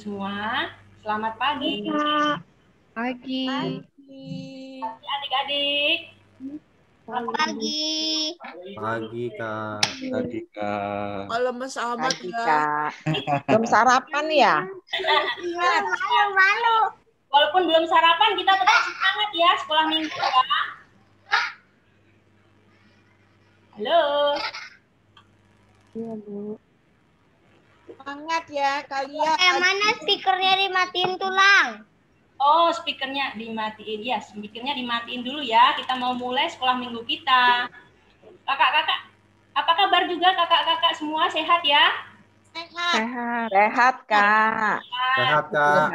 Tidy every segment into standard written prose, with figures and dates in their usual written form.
semua. Selamat pagi. Pagi. Adik-adik. Selamat pagi. Pagi, Kak. Pagi, Kak. Malam bersahabat ya. Kak. Belum sarapan ya? Ingat, walaupun belum sarapan, kita tetap semangat ya sekolah minggu ya. Halo. Iya, Bu. Semangat ya kalian. Mana speakernya dimatiin tulang? Oh, speakernya dimatiin. Ya, speakernya dimatiin dulu ya. Kita mau mulai sekolah minggu kita. Kakak-kakak, apa kabar juga kakak-kakak semua? Sehat ya? Sehat. Sehat, Kak. Sehat, Kak.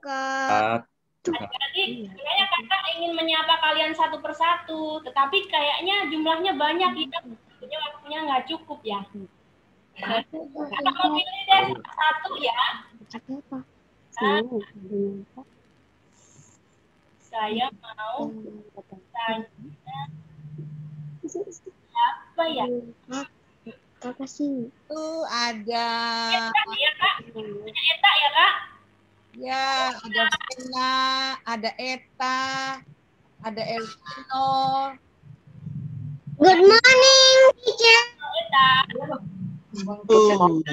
Kakak. Adik-adik, sebenarnya kakak ingin menyapa kalian satu persatu, tetapi kayaknya jumlahnya banyak, kita waktunya nggak cukup ya. Kakak mau pilih deh satu ya. Saya mau tanya siapa ya? Tuh ada. Eta ya kak? Punya Eta ya kak? Ya, ada Vena, ada Eta, ada Elvino. Good morning, teacher. Eta. Selamat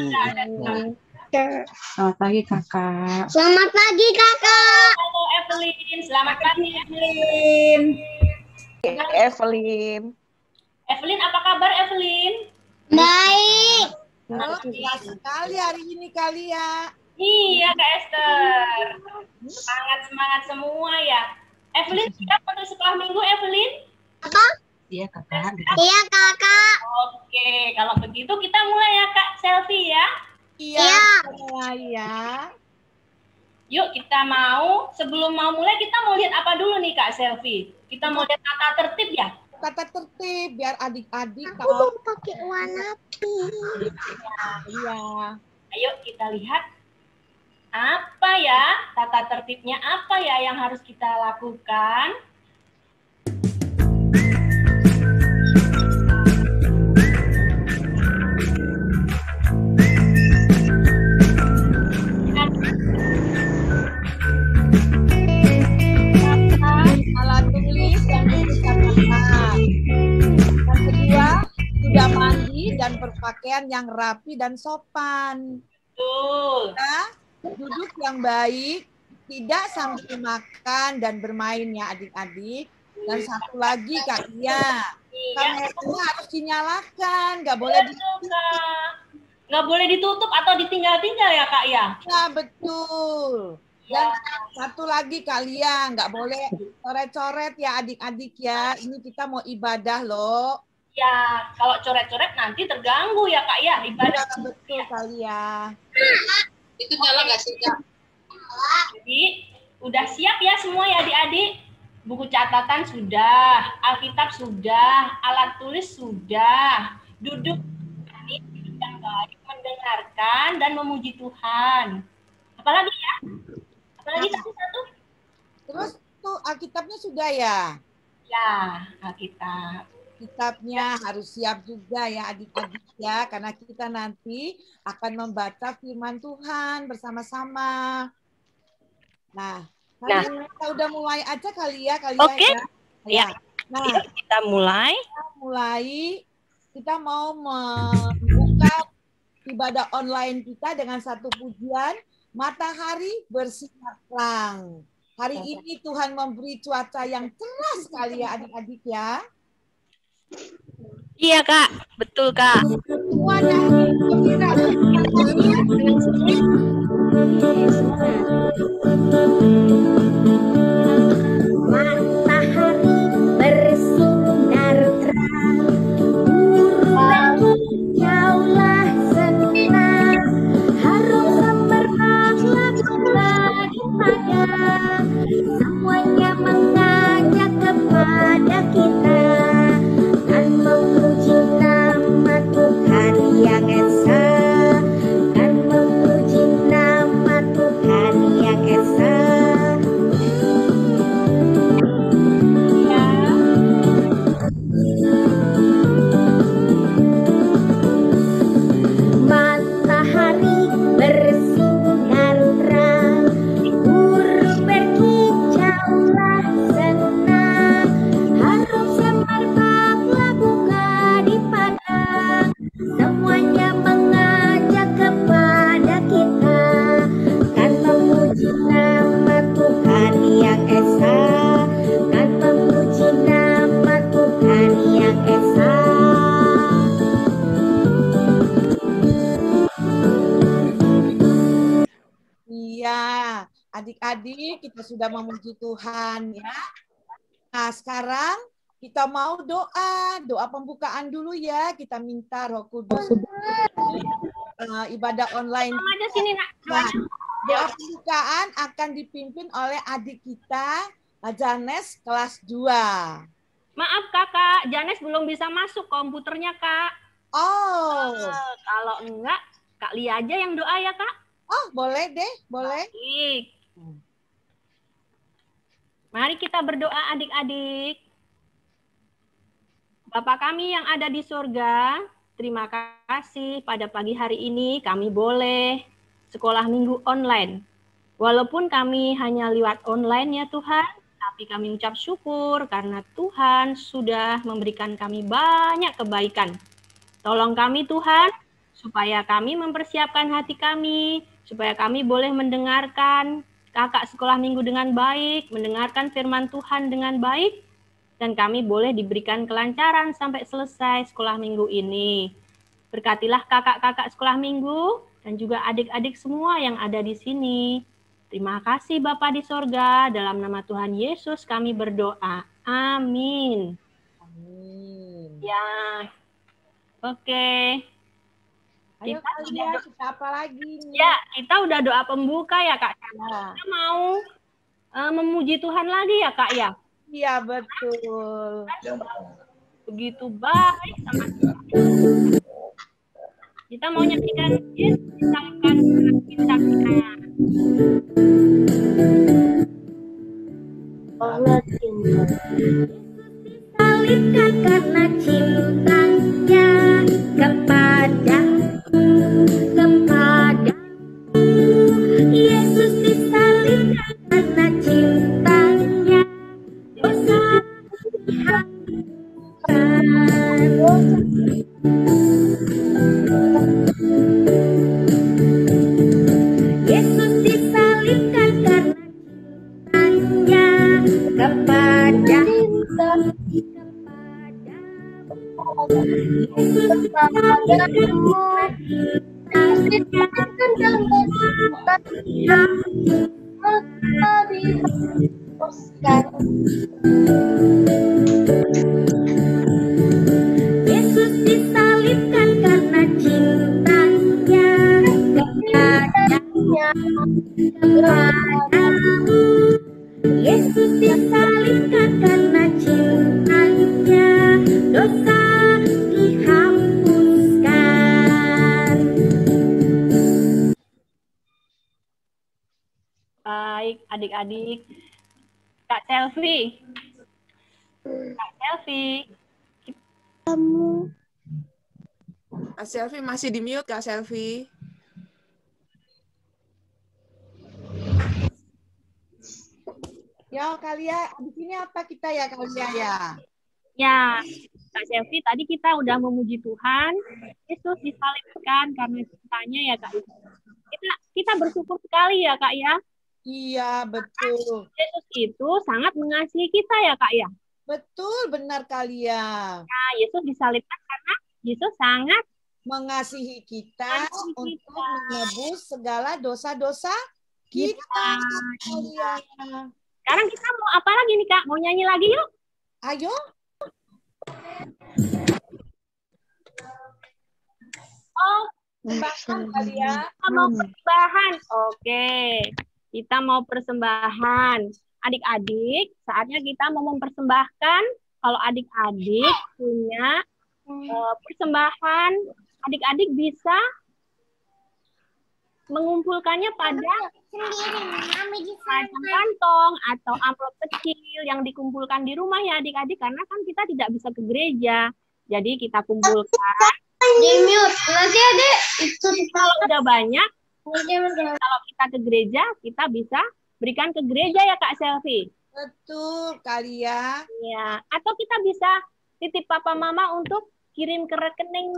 pagi, Kakak. Selamat pagi, Kakak. Halo Evelyn, selamat pagi Evelyn. Evelyn. Evelyn, apa kabar Evelyn? Baik. Kelas sekali hari ini kalian. Iya Kak Esther. Semangat semua ya. Evelyn, siap untuk sekolah minggu Evelyn? Apa? Iya, Kakak. Iya, Kakak. Oke, kalau begitu kita mulai ya Kak Selfie ya. Iya. Ya. Yuk kita sebelum mau mulai kita mau lihat apa dulu nih Kak Selfie? Kita mau lihat tata tertib ya? Tata tertib biar adik-adik Aku mau pakai warna pink. Iya. Ayo kita lihat apa ya tata tertibnya, apa ya yang harus kita lakukan. Alat tulis dan buku catatan. Yang kedua, sudah mandi dan berpakaian yang rapi dan sopan. Tuh. Duduk yang baik, tidak sambil makan dan bermain ya adik-adik. Dan satu lagi Kak Ia, kameranya harus dinyalakan, nggak boleh ditutup. Nggak boleh ditutup atau ditinggal-tinggal ya Kak ya? Ya betul. Dan satu lagi kalian nggak boleh coret-coret ya adik-adik ya. Ini kita mau ibadah loh. Ya, kalau coret-coret nanti terganggu ya Kak ya ibadah. Ya, betul kalian. Itu nyala nggak sih, Kak? Jadi, udah siap ya semua ya adik-adik? Buku catatan sudah, Alkitab sudah, alat tulis sudah, duduk yang baik, mendengarkan dan memuji Tuhan. Apalagi ya? Apalagi satu? Terus tuh Alkitabnya sudah ya? Ya, Alkitab. Kitabnya harus siap juga ya adik-adik ya, karena kita nanti akan membaca firman Tuhan bersama-sama. Nah, kita udah mulai aja kali ya kalian. Oke. Ya. Nah, Kita mulai. Kita mau membuka ibadah online kita dengan satu pujian, Matahari Bersinar Terang. Hari ini Tuhan memberi cuaca yang cerah sekali ya adik-adik ya. Iya, Kak. Betul, Kak. Semuanya gembira. Matahari bersinar terang, burung jauhlah senang, harum gemerlap lagu pada semuanya mengajak kepada kita. Memuji nama Tuhan yang esa, Adik-adik, kita sudah memuji Tuhan ya. Nah, sekarang kita mau doa pembukaan dulu ya. Kita minta Roh Kudus ibadah online. Ada sini, Nak. Nah, doa pembukaan akan dipimpin oleh adik kita, Janes kelas 2. Maaf Kakak, Janes belum bisa masuk komputernya Kak. Oh. Kalau enggak, Kak Lia aja yang doa ya Kak. Oh, boleh deh, boleh. Baik. Mari kita berdoa adik-adik. Bapa kami yang ada di surga, terima kasih pada pagi hari ini kami boleh sekolah minggu online. Walaupun kami hanya lewat online ya Tuhan, tapi kami ucap syukur karena Tuhan sudah memberikan kami banyak kebaikan. Tolong kami Tuhan, supaya kami mempersiapkan hati kami, supaya kami boleh mendengarkan kakak sekolah minggu dengan baik, mendengarkan firman Tuhan dengan baik, dan kami boleh diberikan kelancaran sampai selesai sekolah minggu ini. Berkatilah kakak-kakak sekolah minggu, dan juga adik-adik semua yang ada di sini. Terima kasih Bapa di sorga, dalam nama Tuhan Yesus kami berdoa. Amin. Amin. Ya, oke. Ayo Kita kalian, kita apa lagi nih? Ya, kita udah doa pembuka ya Kak. Kita mau memuji Tuhan lagi ya Kak ya. Iya, betul. Begitu baik sama kita. Kita mau nyanyikan Yesus disalibkan karena kita. Allah cinta. Disalibkan karena cintanya kepadaku. Yesus disalibkan karena cintanya dosa dihapuskan. Yesus disalibkan karena cintanya kepadamu. Yesus Yesus disalibkan karena cintanya kepadamu. Yesus disalibkan karena cintanya dosa dihapuskan. Baik, adik-adik. Kak Selfie. Kak Selfie. Kak Selfie masih di mute, Kak Selfie. Ya, kalian di sini apa kita ya kalian ya? Ya, Kak Selfie, tadi kita udah memuji Tuhan. Yesus disalibkan karena cintanya ya Kak. Kita bersyukur sekali ya Kak ya. Iya, betul. Yesus itu sangat mengasihi kita ya Kak ya. Betul, benar kalian. Nah, Yesus disalibkan karena Yesus sangat Mengasihi kita untuk menebus segala dosa-dosa kita. Kalian. Sekarang kita mau apa lagi nih Kak? Mau nyanyi lagi yuk? Ayo. Oh, Bahkan kalian. kita mau persembahan. Oke, kita mau persembahan. Adik-adik, saatnya kita mau mempersembahkan. Kalau adik-adik punya persembahan, adik-adik bisa mengumpulkannya pada kantong atau amplop kecil yang dikumpulkan di rumah ya adik-adik, karena kan kita tidak bisa ke gereja. Jadi kita kumpulkan. Di mute. Nanti Adik itu Kalau udah banyak, kalau kita ke gereja, kita bisa berikan ke gereja ya Kak Selfie. Betul, kalian. Ya, atau kita bisa titip papa mama untuk kirim ke rekening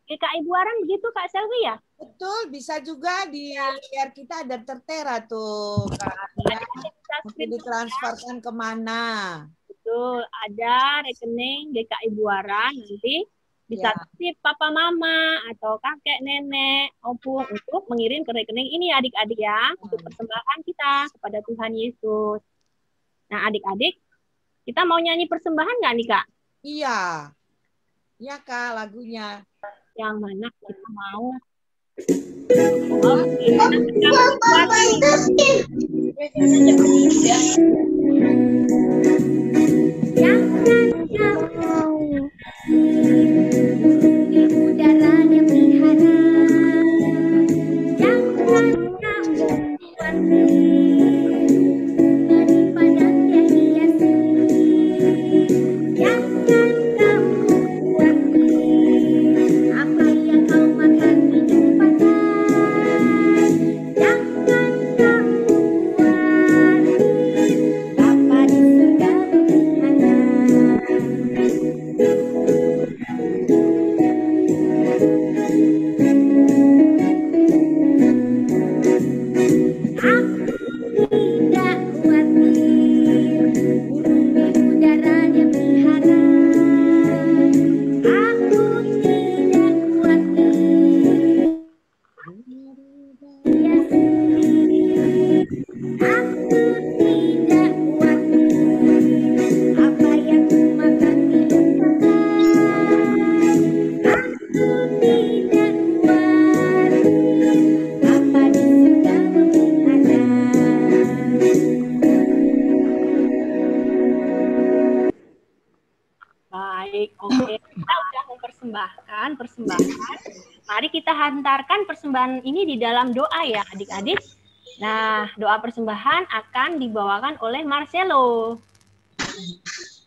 GKI Buaran begitu Kak Selfie ya? Betul, bisa juga di layar kita ada tertera tuh. Kalian mesti ditransferkan kemana? Betul, ada rekening GKI Buaran, nanti Bisa Ya. titip papa mama atau kakek nenek opung untuk mengirim ke rekening ini adik-adik ya, untuk persembahan kita kepada Tuhan Yesus. Nah adik-adik, kita mau nyanyi persembahan nggak nih Kak? Iya. Iya Kak, lagunya. Yang mana kita mau? Di udaranya pelihara, jangan kamu daripada dia hiasi, jangan kamu apa yang kau makan minum pakai, jangan kamu Bapa di surga tidak khawatir, burung di udara dia pelihara. Aku tidak khawatir, dia sendiri. Aku tidak khawatir, apa yang ku makan minum pakai. Aku tidak khawatir, Bapa di surga memelihara. Baik, oke. Kita udah mempersembahkan persembahan. Mari kita hantarkan persembahan ini di dalam doa ya adik-adik. Nah, doa persembahan akan dibawakan oleh Marcelo.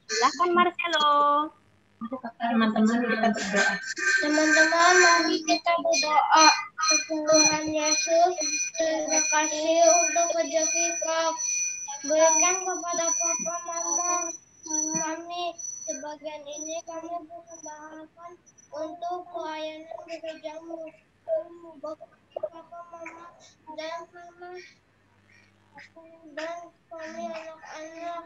Silakan Marcelo. Teman-teman kita berdoa. Teman-teman, mari kita berdoa. Tuhan Yesus, terima kasih untuk kerja kita. Berikan kepada Papa, Mama, Mami. Sebagian ini kami persembahkan untuk pelayanan gerejamu. Papa, Mama, dan Mama, dan kami anak-anak.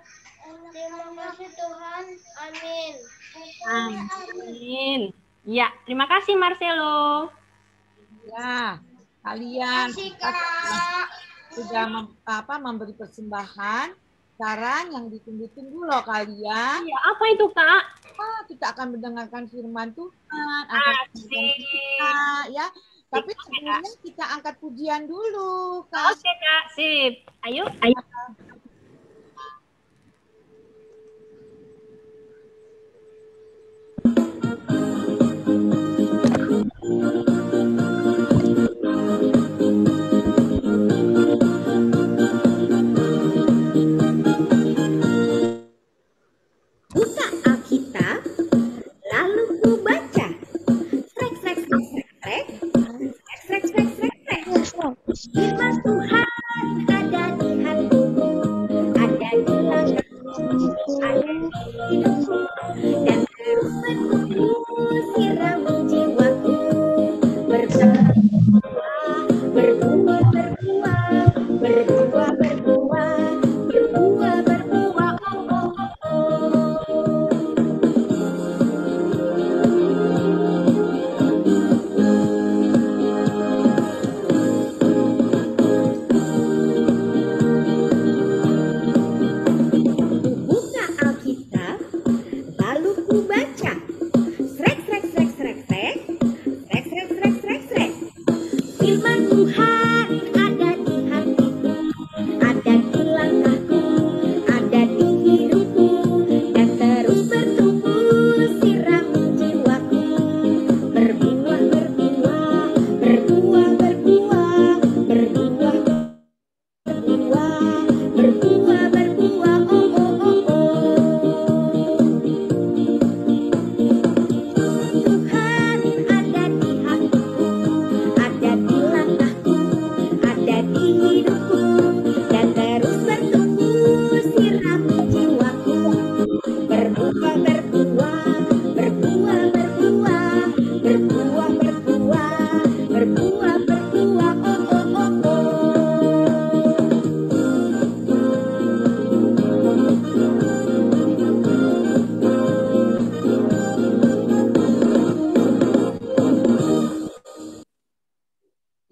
Terima kasih Tuhan. Amin. Amin. Ya, terima kasih Marcelo. Ya, kalian Terima kasih, Kak. sudah memberi persembahan. Sekarang yang ditunggu-tunggu loh kalian. Ya, apa itu Kak? Kita akan mendengarkan firman Tuhan, akan mendengarkan kita, ya. Tapi sebelumnya kita angkat pujian dulu, Kak. Oke Kak, sip. Ayo, ayo. Buka Alkitab, lalu ku baca. Srek, srek, srek, srek, srek. Srek, srek, srek, srek, srek. Firman Tuhan ada di hatiku, ada di langkahku, ada di hidupku, dan terus bertumbuh sirami jiwaku. Berbuah, berbuah, berbuah, berbuah, berbuah, berbuah, berbuah, oh, oh, oh, oh. Buka Alkitab, lalu ku baca. Srek, srek, srek, srek, srek. Srek, srek, srek, srek, srek. Firman Tuhan ada di hatiku, ada di langkahku, ada di hidupku, dan terus bertumbuh sirami jiwaku. Berbuah, berbuah, berbuah, berbuah, berbuah, berbuah, berbuah, berbuah, oh, oh, oh, oh. Tuhan ada di hatiku, ada di langkahku,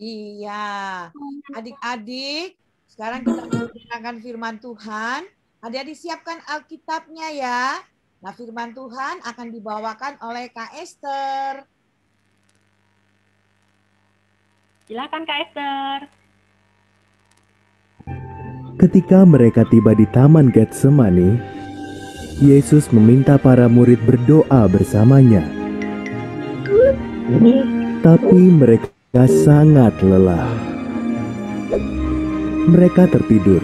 Iya. Adik-adik, sekarang kita mendengarkan firman Tuhan. Adik-adik siapkan Alkitabnya ya. Nah, firman Tuhan akan dibawakan oleh Kak Esther. Silakan Kak Esther. Ketika mereka tiba di Taman Getsemani, Yesus meminta para murid berdoa bersamanya. Tapi mereka sangat lelah. Mereka tertidur.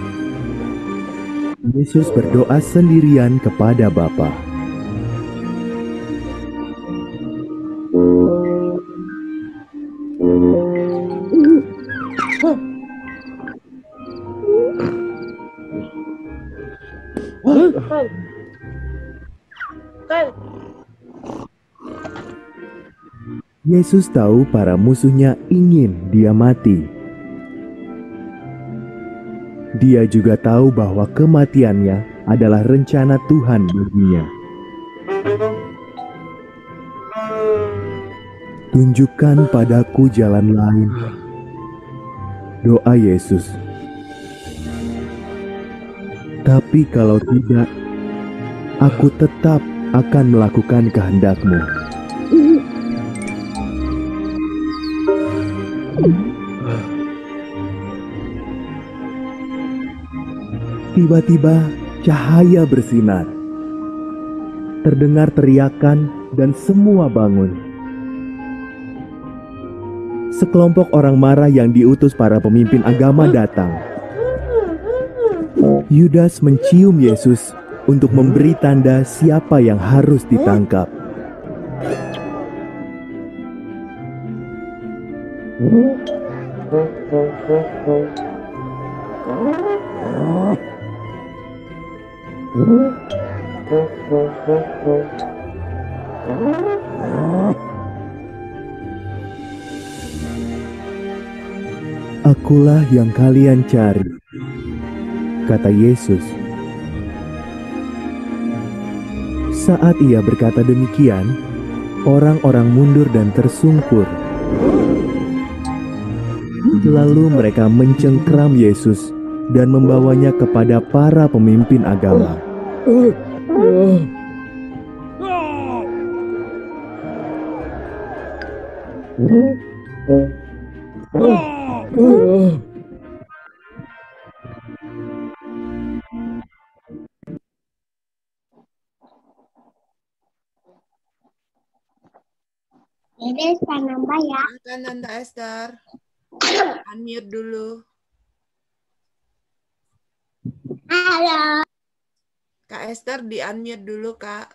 Yesus berdoa sendirian kepada Bapa. Yesus tahu para musuhnya ingin dia mati. Dia juga tahu bahwa kematiannya adalah rencana Tuhan baginya. Tunjukkan padaku jalan lain. Doa Yesus. Tapi kalau tidak, aku tetap akan melakukan kehendak-Mu. Tiba-tiba cahaya bersinar. Terdengar teriakan dan semua bangun. Sekelompok orang marah yang diutus para pemimpin agama datang. Yudas mencium Yesus untuk memberi tanda siapa yang harus ditangkap. Akulah yang kalian cari, kata Yesus. Saat ia berkata demikian, orang-orang mundur dan tersungkur. Lalu mereka mencengkram Yesus dan membawanya kepada para pemimpin agama. Jadi saya nambah ya. Silakan Tante Esther. Unmute dulu. Halo. Kak Esther di unmute dulu, Kak.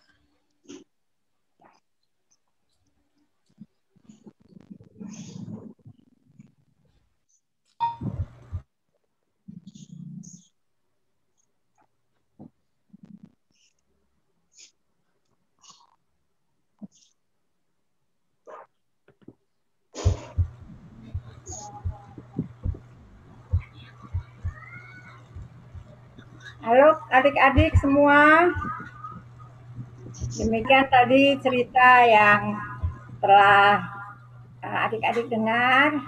Halo adik-adik semua. Demikian tadi cerita yang telah adik-adik dengar.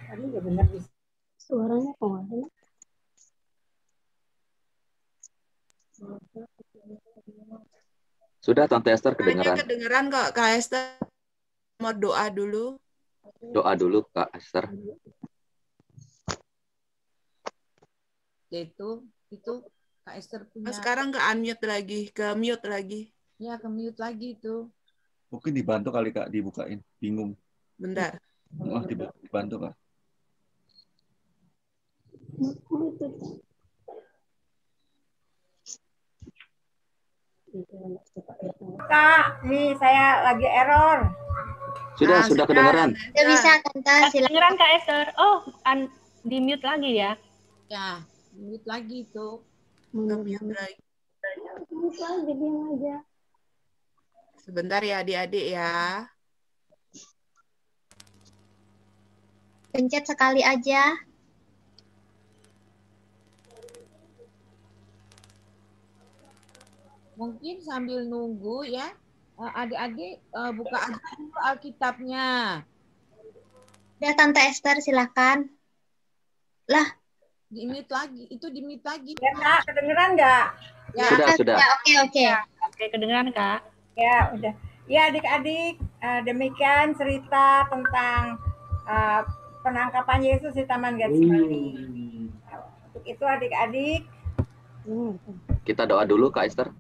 Tadi udah benar bisa. Suaranya kok nggak ada? Sudah Tante Esther kedengeran. Kedengeran kok, Kak Esther. Mau doa dulu. Doa dulu Kak Esther. Itu Kak Esther punya. Sekarang ke unmute lagi, ke mute lagi. Ya, ke mute lagi itu. Mungkin dibantu kali Kak, dibukain. Bingung. Bentar. Oh, dibantu Kak. Kak, nih saya lagi error. Sudah kedengeran. Udah bisa Tante, silakan. Kedengeran Kak Esther. Oh, di mute lagi ya. Ya, mute lagi itu. Mute lagi. Mute lagi, diam aja. Sebentar ya adik-adik ya. Pencet sekali aja. Mungkin sambil nunggu ya, adik-adik buka aja dulu Alkitabnya. Ya, Tante Esther silakan. Lah, Di-mute lagi, itu di-mute lagi. Ya, Kak, kedengeran nggak? Ya, Sudah. ya, oke. Oke, kedengeran Kak. Ya, udah. Ya, adik-adik, demikian cerita tentang penangkapan Yesus di Taman Getsemani. Untuk itu adik-adik, Kita doa dulu Kak Esther.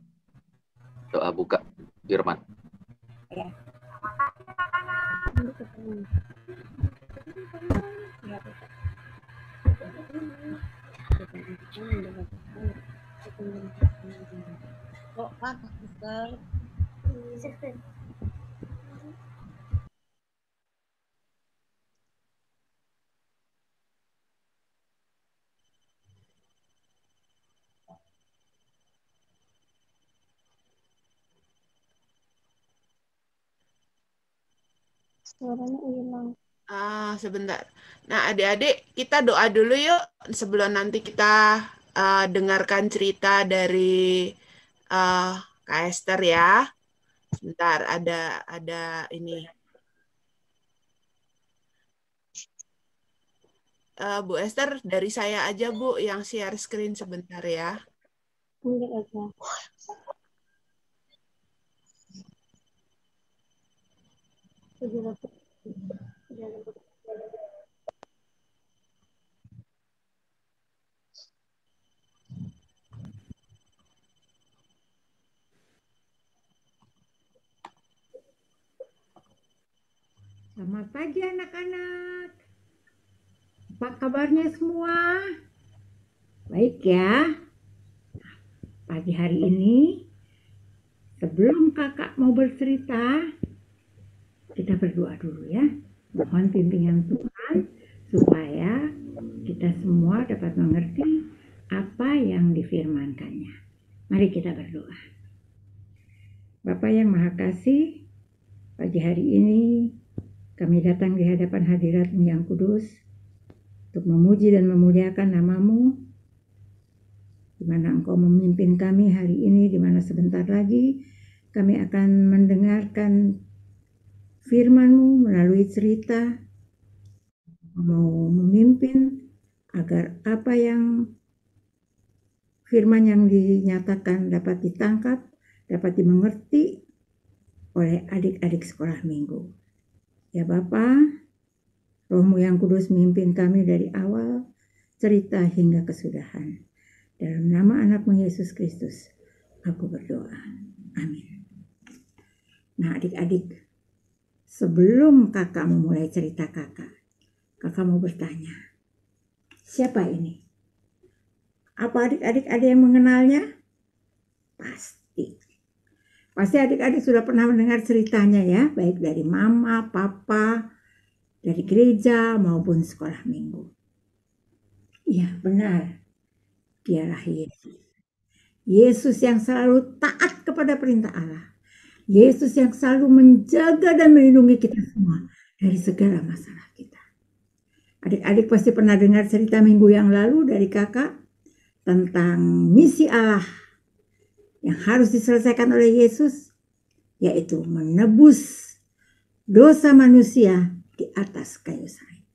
Doa buka firman. ya. Doa Sister. Suaranya hilang. Sebentar. Nah, adik-adik, kita doa dulu yuk sebelum nanti kita dengarkan cerita dari Kak Esther ya. Sebentar, ada ini. Bu Esther, dari saya aja Bu yang share screen sebentar ya. Enggak aja. Selamat pagi anak-anak. Apa kabarnya semua? Baik ya. Pagi hari ini, sebelum kakak mau bercerita, kita berdoa dulu ya. Mohon bimbingan Tuhan supaya kita semua dapat mengerti apa yang difirmankannya. Mari kita berdoa. Bapa yang Maha Kasih, pagi hari ini kami datang di hadapan hadirat-Mu yang kudus untuk memuji dan memuliakan nama-Mu, di mana Engkau memimpin kami hari ini, di mana sebentar lagi kami akan mendengarkan firman-Mu melalui cerita, mau memimpin agar apa yang firman yang dinyatakan dapat ditangkap, dapat dimengerti oleh adik-adik sekolah minggu. Ya Bapa, Roh-Mu yang kudus memimpin kami dari awal cerita hingga kesudahan. Dalam nama anak-Mu Yesus Kristus, aku berdoa. Amin. Nah adik-adik, sebelum kakak memulai cerita kakak mau bertanya, siapa ini? Apa adik-adik ada yang mengenalnya? Pasti adik-adik sudah pernah mendengar ceritanya ya, baik dari mama, papa, dari gereja maupun sekolah minggu. Iya benar, dialah Yesus. Yesus yang selalu taat kepada perintah Allah. Yesus yang selalu menjaga dan melindungi kita semua dari segala masalah kita. Adik-adik pasti pernah dengar cerita minggu yang lalu dari kakak tentang misi Allah yang harus diselesaikan oleh Yesus, yaitu menebus dosa manusia di atas kayu salib.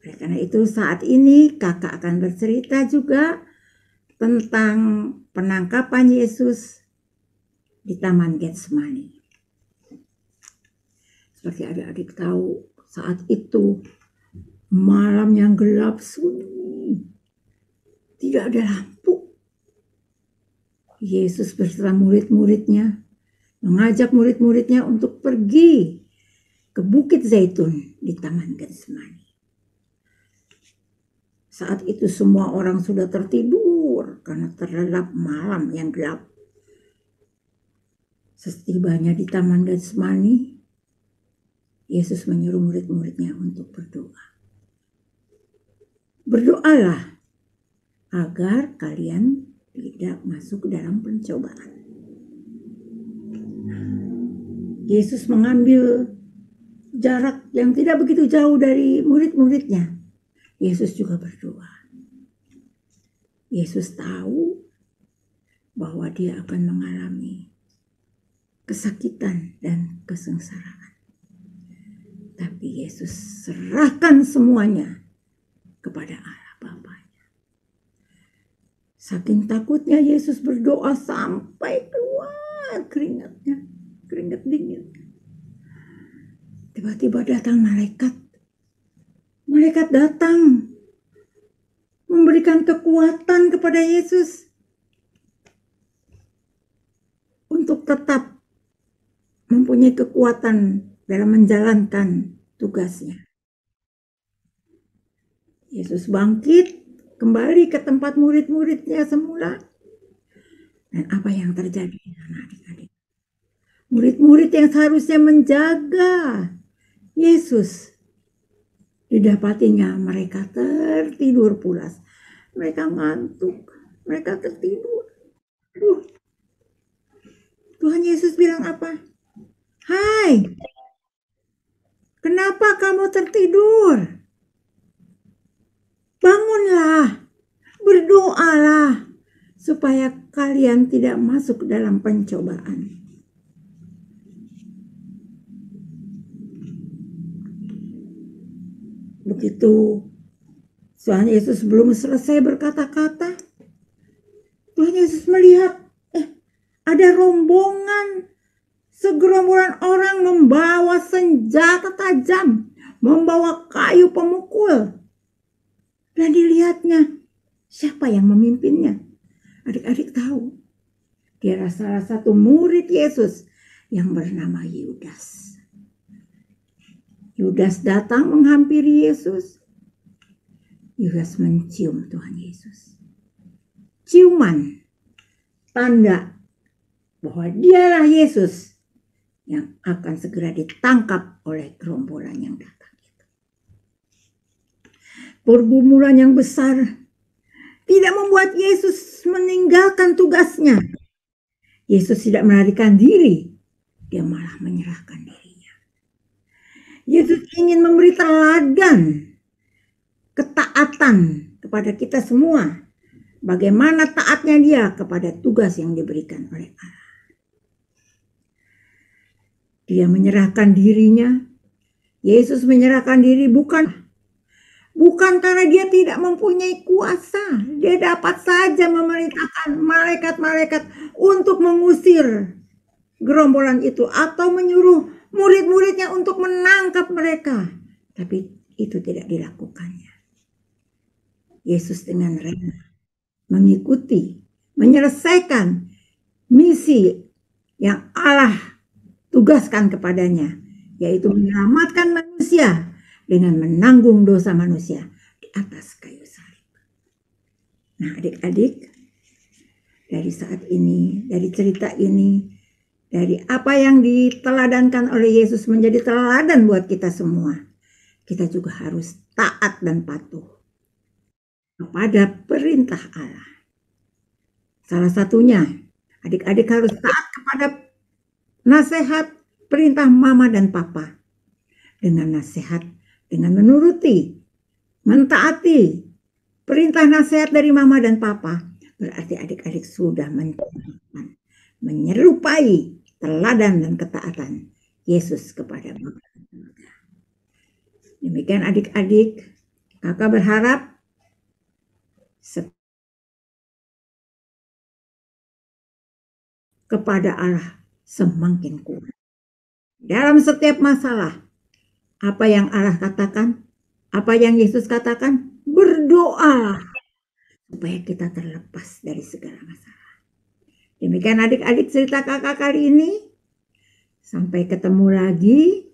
Oleh karena itu saat ini kakak akan bercerita juga tentang penangkapan Yesus di Taman Getsemani. Seperti adik-adik tahu, saat itu malam yang gelap sunyi, tidak ada lampu. Yesus bersama murid-muridnya mengajak murid-muridnya untuk pergi ke Bukit Zaitun di Taman Getsemani. Saat itu semua orang sudah tertidur karena terlelap malam yang gelap. Setibanya di Taman Getsemani, Yesus menyuruh murid-muridnya untuk berdoa. Berdoalah agar kalian tidak masuk ke dalam pencobaan. Yesus mengambil jarak yang tidak begitu jauh dari murid-muridnya, Yesus juga berdoa. Yesus tahu bahwa dia akan mengalami kesakitan dan kesengsaraan. Tapi Yesus serahkan semuanya kepada Allah Bapanya. Saking takutnya Yesus berdoa sampai keluar keringatnya, keringat dingin. Tiba-tiba datang malaikat. Malaikat datang memberikan kekuatan kepada Yesus untuk tetap mempunyai kekuatan dalam menjalankan tugasnya. Yesus bangkit kembali ke tempat murid-muridnya semula. Dan apa yang terjadi, adik-adik? Murid-murid yang seharusnya menjaga Yesus, didapatinya mereka tertidur pulas. Mereka ngantuk, mereka tertidur. Tuhan Yesus bilang apa? Hai, kenapa kamu tertidur? Bangunlah, berdoalah, supaya kalian tidak masuk dalam pencobaan. Begitu Tuhan Yesus belum selesai berkata-kata, Tuhan Yesus melihat ada rombongan, segerombolan orang membawa senjata tajam, membawa kayu pemukul. Dan dilihatnya, siapa yang memimpinnya? Adik-adik tahu, dia salah satu murid Yesus yang bernama Yudas. Yudas datang menghampiri Yesus. Yudas mencium Tuhan Yesus. Ciuman, tanda bahwa dialah Yesus yang akan segera ditangkap oleh gerombolan yang datang. Pergumulan yang besar tidak membuat Yesus meninggalkan tugasnya. Yesus tidak melarikan diri, dia malah menyerahkan dirinya. Yesus ingin memberi teladan ketaatan kepada kita semua. Bagaimana taatnya dia kepada tugas yang diberikan oleh Allah. Dia menyerahkan dirinya. Yesus menyerahkan diri bukan karena dia tidak mempunyai kuasa. Dia dapat saja memerintahkan malaikat-malaikat untuk mengusir gerombolan itu atau menyuruh murid-muridnya untuk menangkap mereka. Tapi itu tidak dilakukannya. Yesus dengan rela mengikuti, menyelesaikan misi yang Allah tugaskan kepadanya, yaitu menyelamatkan manusia dengan menanggung dosa manusia di atas kayu salib. Nah, adik-adik, dari saat ini, dari cerita ini, dari apa yang diteladankan oleh Yesus menjadi teladan buat kita semua, kita juga harus taat dan patuh kepada perintah Allah. Salah satunya, adik-adik harus taat kepada nasihat perintah mama dan papa. Dengan nasihat, dengan menuruti, mentaati perintah nasihat dari mama dan papa, berarti adik-adik sudah menyerupai teladan dan ketaatan Yesus kepada Bapa. Demikian adik-adik, kakak berharap kepada Allah semakin kuat. Dalam setiap masalah, apa yang Allah katakan, apa yang Yesus katakan, berdoa supaya kita terlepas dari segala masalah. Demikian adik-adik cerita kakak kali ini. Sampai ketemu lagi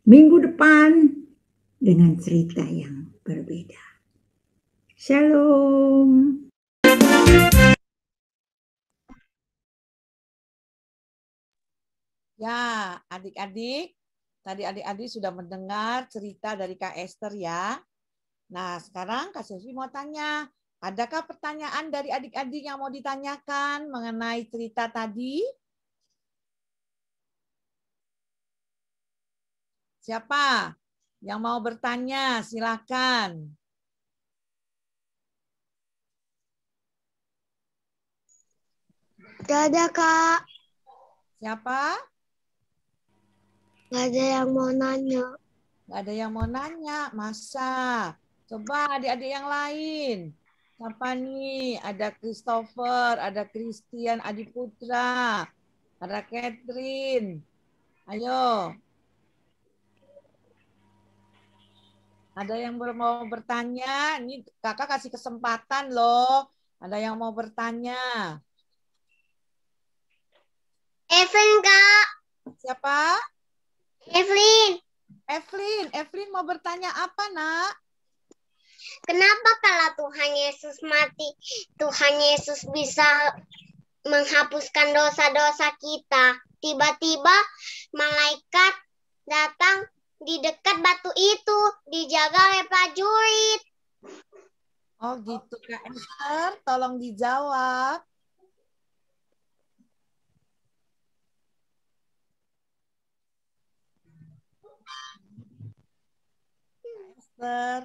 minggu depan dengan cerita yang berbeda. Shalom. Ya, adik-adik, tadi adik-adik sudah mendengar cerita dari Kak Esther ya. Nah, sekarang Kak Silvi mau tanya, adakah pertanyaan dari adik-adik yang mau ditanyakan mengenai cerita tadi? Siapa yang mau bertanya? Silakan. Gak ada, Kak. Siapa? Gak ada yang mau nanya. Gak ada yang mau nanya. Masa? Coba adik-adik yang lain. Siapa nih? Ada Christopher, ada Christian, Adi Putra, ada Catherine. Ayo. Ada yang mau bertanya? Ini kakak kasih kesempatan loh. Ada yang mau bertanya? Evelyn, Kak. Siapa? Evelyn. Evelyn mau bertanya apa, Nak? Kenapa kalau Tuhan Yesus mati, Tuhan Yesus bisa menghapuskan dosa-dosa kita? Tiba-tiba malaikat datang di dekat batu itu, dijaga oleh prajurit. Oh gitu, Kak Esther. Tolong dijawab. Esther.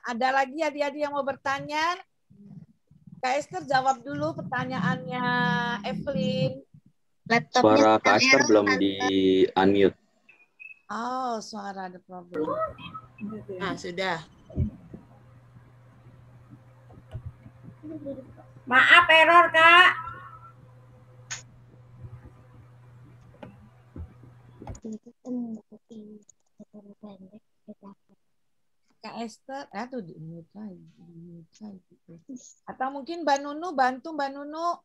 Ada lagi adik-adik yang mau bertanya? Kak Esther jawab dulu pertanyaannya Evelyn. Suara Kak Esther belum di unmute. Oh, suara ada problem. Nah, sudah. Maaf error, Kak. Kak Esther, tuh di-mute lagi. Atau mungkin Mbak Nunu, bantu Mbak Nunu.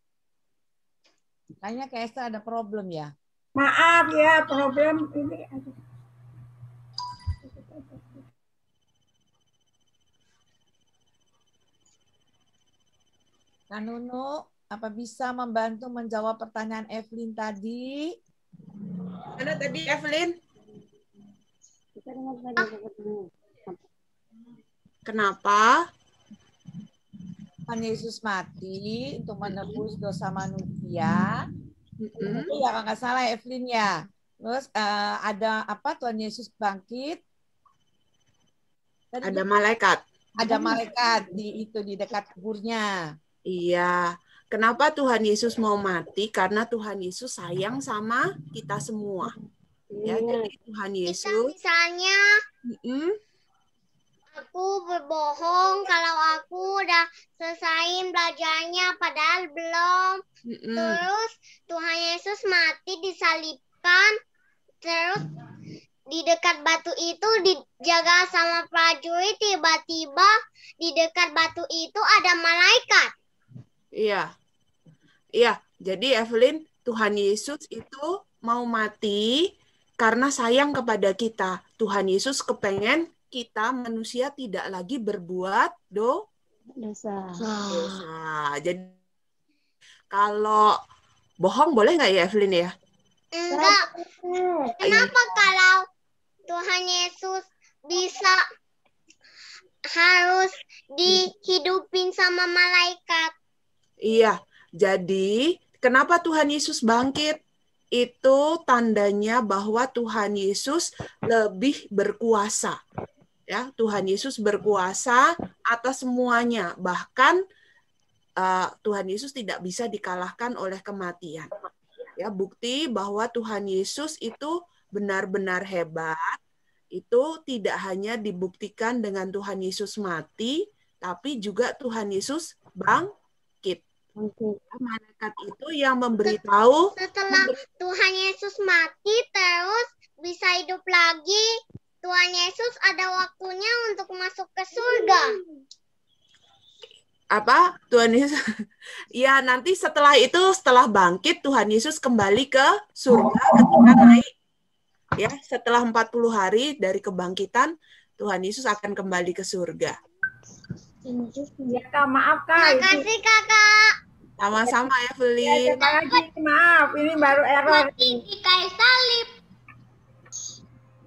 Kayaknya Kak Esther ada problem ya. Maaf ya, problem ini. Kak Nunu, apa bisa membantu menjawab pertanyaan Evelyn tadi? Mana tadi Evelyn? Kenapa? Tuhan Yesus mati untuk menebus dosa manusia. Itu ya kalau nggak salah Evelyn ya. Terus ada apa? Tuhan Yesus bangkit. Ada malaikat. Ada malaikat di dekat kuburnya. Iya. Kenapa Tuhan Yesus mau mati? Karena Tuhan Yesus sayang sama kita semua. Ya, jadi Tuhan Yesus. Misalnya, aku berbohong kalau aku udah selesaiin belajarnya, padahal belum. Terus Tuhan Yesus mati, disalibkan, terus di dekat batu itu dijaga sama prajurit, tiba-tiba di dekat batu itu ada malaikat. Iya. Iya, jadi Evelyn, Tuhan Yesus itu mau mati karena sayang kepada kita. Tuhan Yesus kepengen kita manusia tidak lagi berbuat dosa. Jadi kalau bohong boleh nggak ya Evelyn ya? Enggak. Kenapa kalau Tuhan Yesus bisa harus dihidupin sama malaikat? Iya, jadi kenapa Tuhan Yesus bangkit? Itu tandanya bahwa Tuhan Yesus lebih berkuasa. Ya, Tuhan Yesus berkuasa atas semuanya. Bahkan Tuhan Yesus tidak bisa dikalahkan oleh kematian. Ya, bukti bahwa Tuhan Yesus itu benar-benar hebat. Itu tidak hanya dibuktikan dengan Tuhan Yesus mati, tapi juga Tuhan Yesus bangkit. Malaikat itu yang memberitahu. Setelah Tuhan Yesus mati terus bisa hidup lagi, Tuhan Yesus ada waktunya untuk masuk ke surga. Apa? Tuhan Yesus. Ya, nanti setelah itu, setelah bangkit, Tuhan Yesus kembali ke surga ketika naik. Ya, setelah 40 hari dari kebangkitan, Tuhan Yesus akan kembali ke surga. Ya, Kak, maaf, Kak. Makasih, Kakak. Sama-sama, Evelyn. Ya, terima kasih. Maaf, ini baru error. Mati di kayu salib.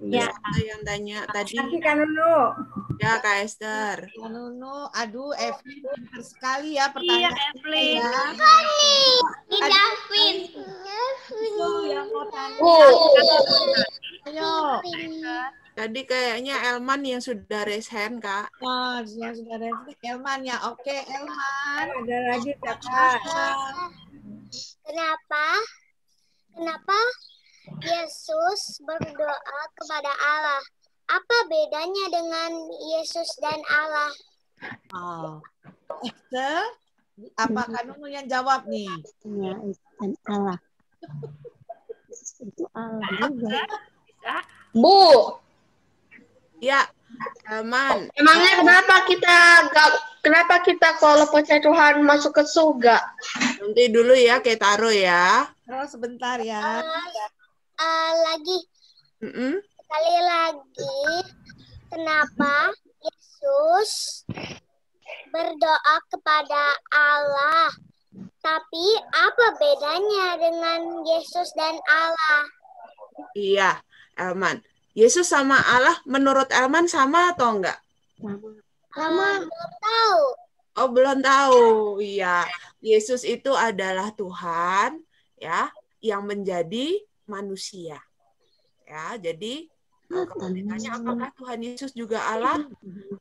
Ya. Siapa yang tanya tadi? Kasih Kak Nunu. Ya, Kak Esther. Kak Nunu, aduh Evelyn pintar sekali ya Iya, pertanyaan. Evelyn. Di Davin. Itu yang mau tanya. Ayo. Tadi kayaknya Elman yang sudah raise hand, Kak. Oh, yang sudah ada Elman ya. Oke, Elman. Ada lagi Kakak. Kenapa Yesus berdoa kepada Allah? Apa bedanya dengan Yesus dan Allah? Oh. Esther, apa Kak Nunu yang jawab nih? Ya, dan Allah. Itu Allah juga. Bu, Ya, Elman. emangnya kenapa kita kalau percaya Tuhan masuk ke surga? Nanti dulu ya, Ketaro ya. Oh, sebentar ya. Sekali lagi, kenapa Yesus berdoa kepada Allah? Tapi apa bedanya dengan Yesus dan Allah? Iya, Elman. Yesus sama Allah menurut Elman sama atau enggak? Belum tahu. Oh, belum tahu. Iya, Yesus itu adalah Tuhan ya yang menjadi manusia. Ya, jadi kalau ditanya apakah Tuhan Yesus juga Allah?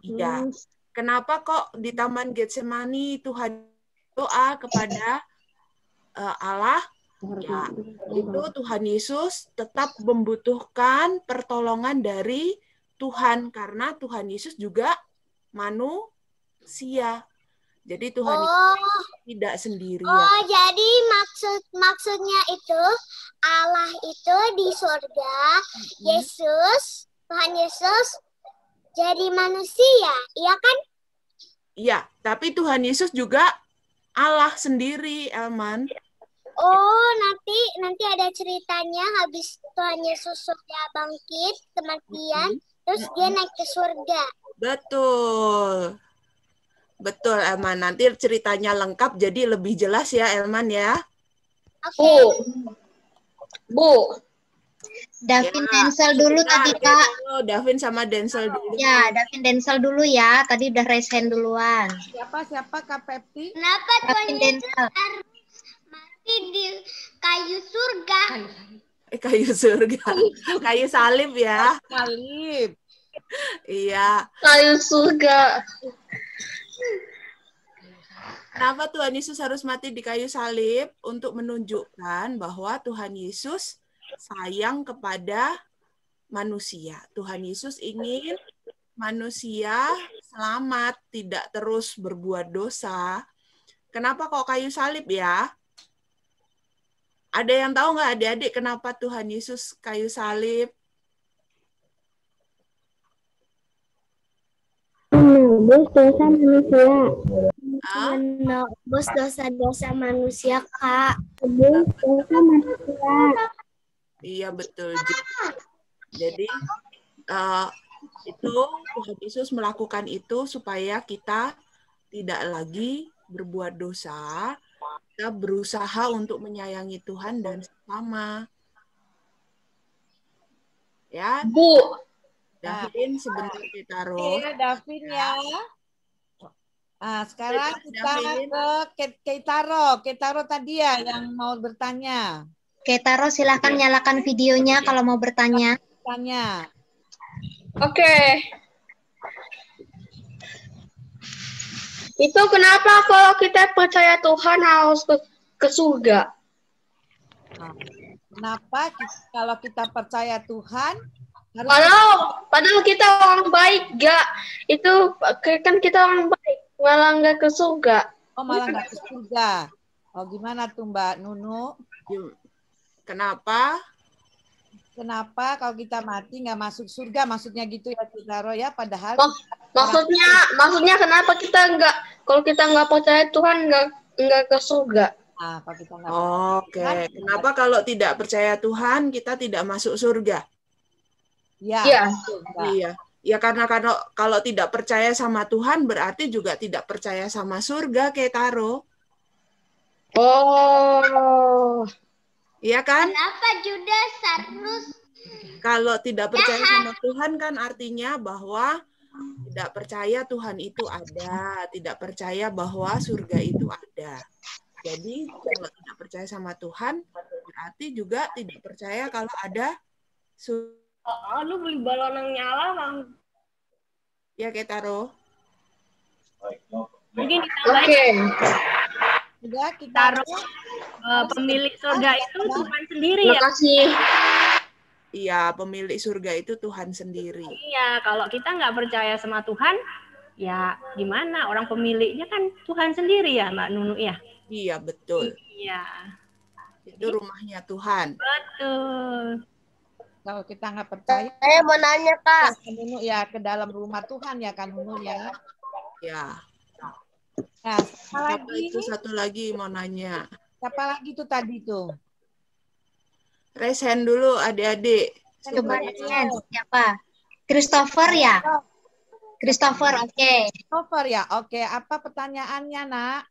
Iya. Kenapa kok di Taman Getsemani Tuhan doa kepada Allah? Ya, itu Tuhan Yesus tetap membutuhkan pertolongan dari Tuhan karena Tuhan Yesus juga manusia. Jadi Tuhan Yesus tidak sendirian. Oh, jadi maksudnya itu Allah itu di surga, Tuhan Yesus jadi manusia, iya kan? Iya, tapi Tuhan Yesus juga Allah sendiri, Elman. Oh, nanti ada ceritanya habis Tuhan Yesus sudah bangkit kematian, terus dia naik ke surga. Betul. Betul, Elman. Nanti ceritanya lengkap jadi lebih jelas ya, Elman ya. Bu. Davin Denzel dulu tadi, Kak. Davin sama Denzel dulu. Ya, Davin Denzel dulu ya. Tadi udah raise hand duluan. Siapa Kak Pepti? Kenapa Tuhan Yesus harus mati di kayu surga? Kayu surga. Kayu salib ya. Salib. Iya. Kayu surga. Kenapa Tuhan Yesus harus mati di kayu salib? Untuk menunjukkan bahwa Tuhan Yesus sayang kepada manusia. Tuhan Yesus ingin manusia selamat, tidak terus berbuat dosa. Kenapa kok kayu salib ya? Ada yang tahu nggak adik-adik kenapa Tuhan Yesus kayu salib? Menebus dosa manusia. Menebus dosa-dosa manusia, Kak. Menebus dosa manusia. Iya, betul. Jadi itu Tuhan Yesus melakukan itu supaya kita tidak lagi berbuat dosa. Kita berusaha untuk menyayangi Tuhan dan sesama. Ya. Bu. Davin sebentar kita taruh. Iya, Davin ya. Nah, sekarang kita ke Ketaro tadi ya yang mau bertanya. Ketaro silahkan nyalakan videonya kalau mau bertanya. Tanya. Oke. Itu kenapa kalau kita percaya Tuhan harus ke surga? Kenapa kalau kita percaya Tuhan harus padahal kita orang baik, gak? Itu kan kita orang baik, malah nggak ke surga. Oh, malah nggak ke surga. Oh, gimana tuh Mbak Nunu? Kenapa? Kenapa kalau kita mati nggak masuk surga? Maksudnya gitu ya, Kitaro ya. Padahal maksudnya kenapa kita nggak, kalau kita nggak percaya Tuhan nggak ke surga? Nah, kalau kita nggak Oke. Kenapa kalau tidak percaya Tuhan kita tidak masuk surga? Ya. Iya. Ya karena kalau tidak percaya sama Tuhan berarti juga tidak percaya sama surga, Ketaro. Oh. Iya kan? Kenapa Judas harus Kalau tidak percaya sama Tuhan kan artinya bahwa tidak percaya Tuhan itu ada, tidak percaya bahwa surga itu ada. Jadi kalau tidak percaya sama Tuhan, berarti juga tidak percaya kalau ada surga. Lu beli balon yang nyala, Bang. Ya, Ketaro. Mungkin ditambahin. Udah kita taruh pemilik surga itu Tuhan sendiri ya. Makasih. Iya, pemilik surga itu Tuhan sendiri. Iya, kalau kita nggak percaya sama Tuhan, ya gimana? Orang pemiliknya kan Tuhan sendiri ya, Mbak Nunu ya? Iya, betul. Iya. Itu rumahnya Tuhan. Betul. Kalau kita nggak percaya, Saya mau nanya, Kak. Nunu ya ke dalam rumah Tuhan ya kan Nunu ya. Ya. Nah, siapa itu satu lagi mau nanya. Siapa lagi tuh tadi tuh? Raise hand dulu adik-adik. Coba siapa? Christopher ya? Christopher, oke. Christopher ya, oke. Apa pertanyaannya, Nak?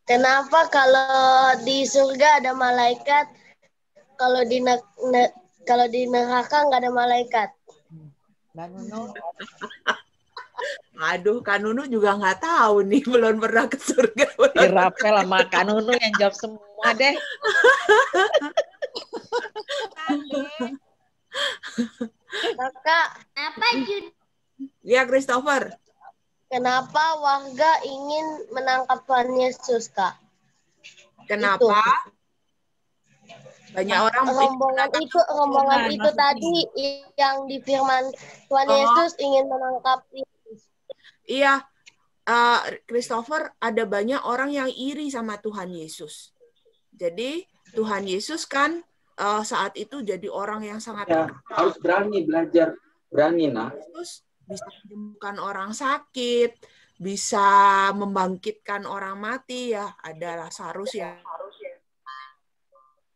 Kenapa kalau di surga ada malaikat, kalau di neraka nggak ada malaikat? Mbak Nunu. Aduh, Kak Nunu juga nggak tahu nih, belum pernah ke surga. Rapel sama Kak Nunu yang jawab semua deh. Kakak, apa Judas? Ya, Christopher. Kenapa warga ingin menangkap Tuhan Yesus, Kak? Kenapa? Banyak orang rombongan itu tadi yang di firman Tuhan Yesus ingin menangkap Yesus. Iya, Christopher, ada banyak orang yang iri sama Tuhan Yesus. Jadi Tuhan Yesus kan saat itu jadi orang yang sangat harus berani belajar, berani nah. Terus bisa menyembuhkan orang sakit, bisa membangkitkan orang mati ya, ada Lazarus ya.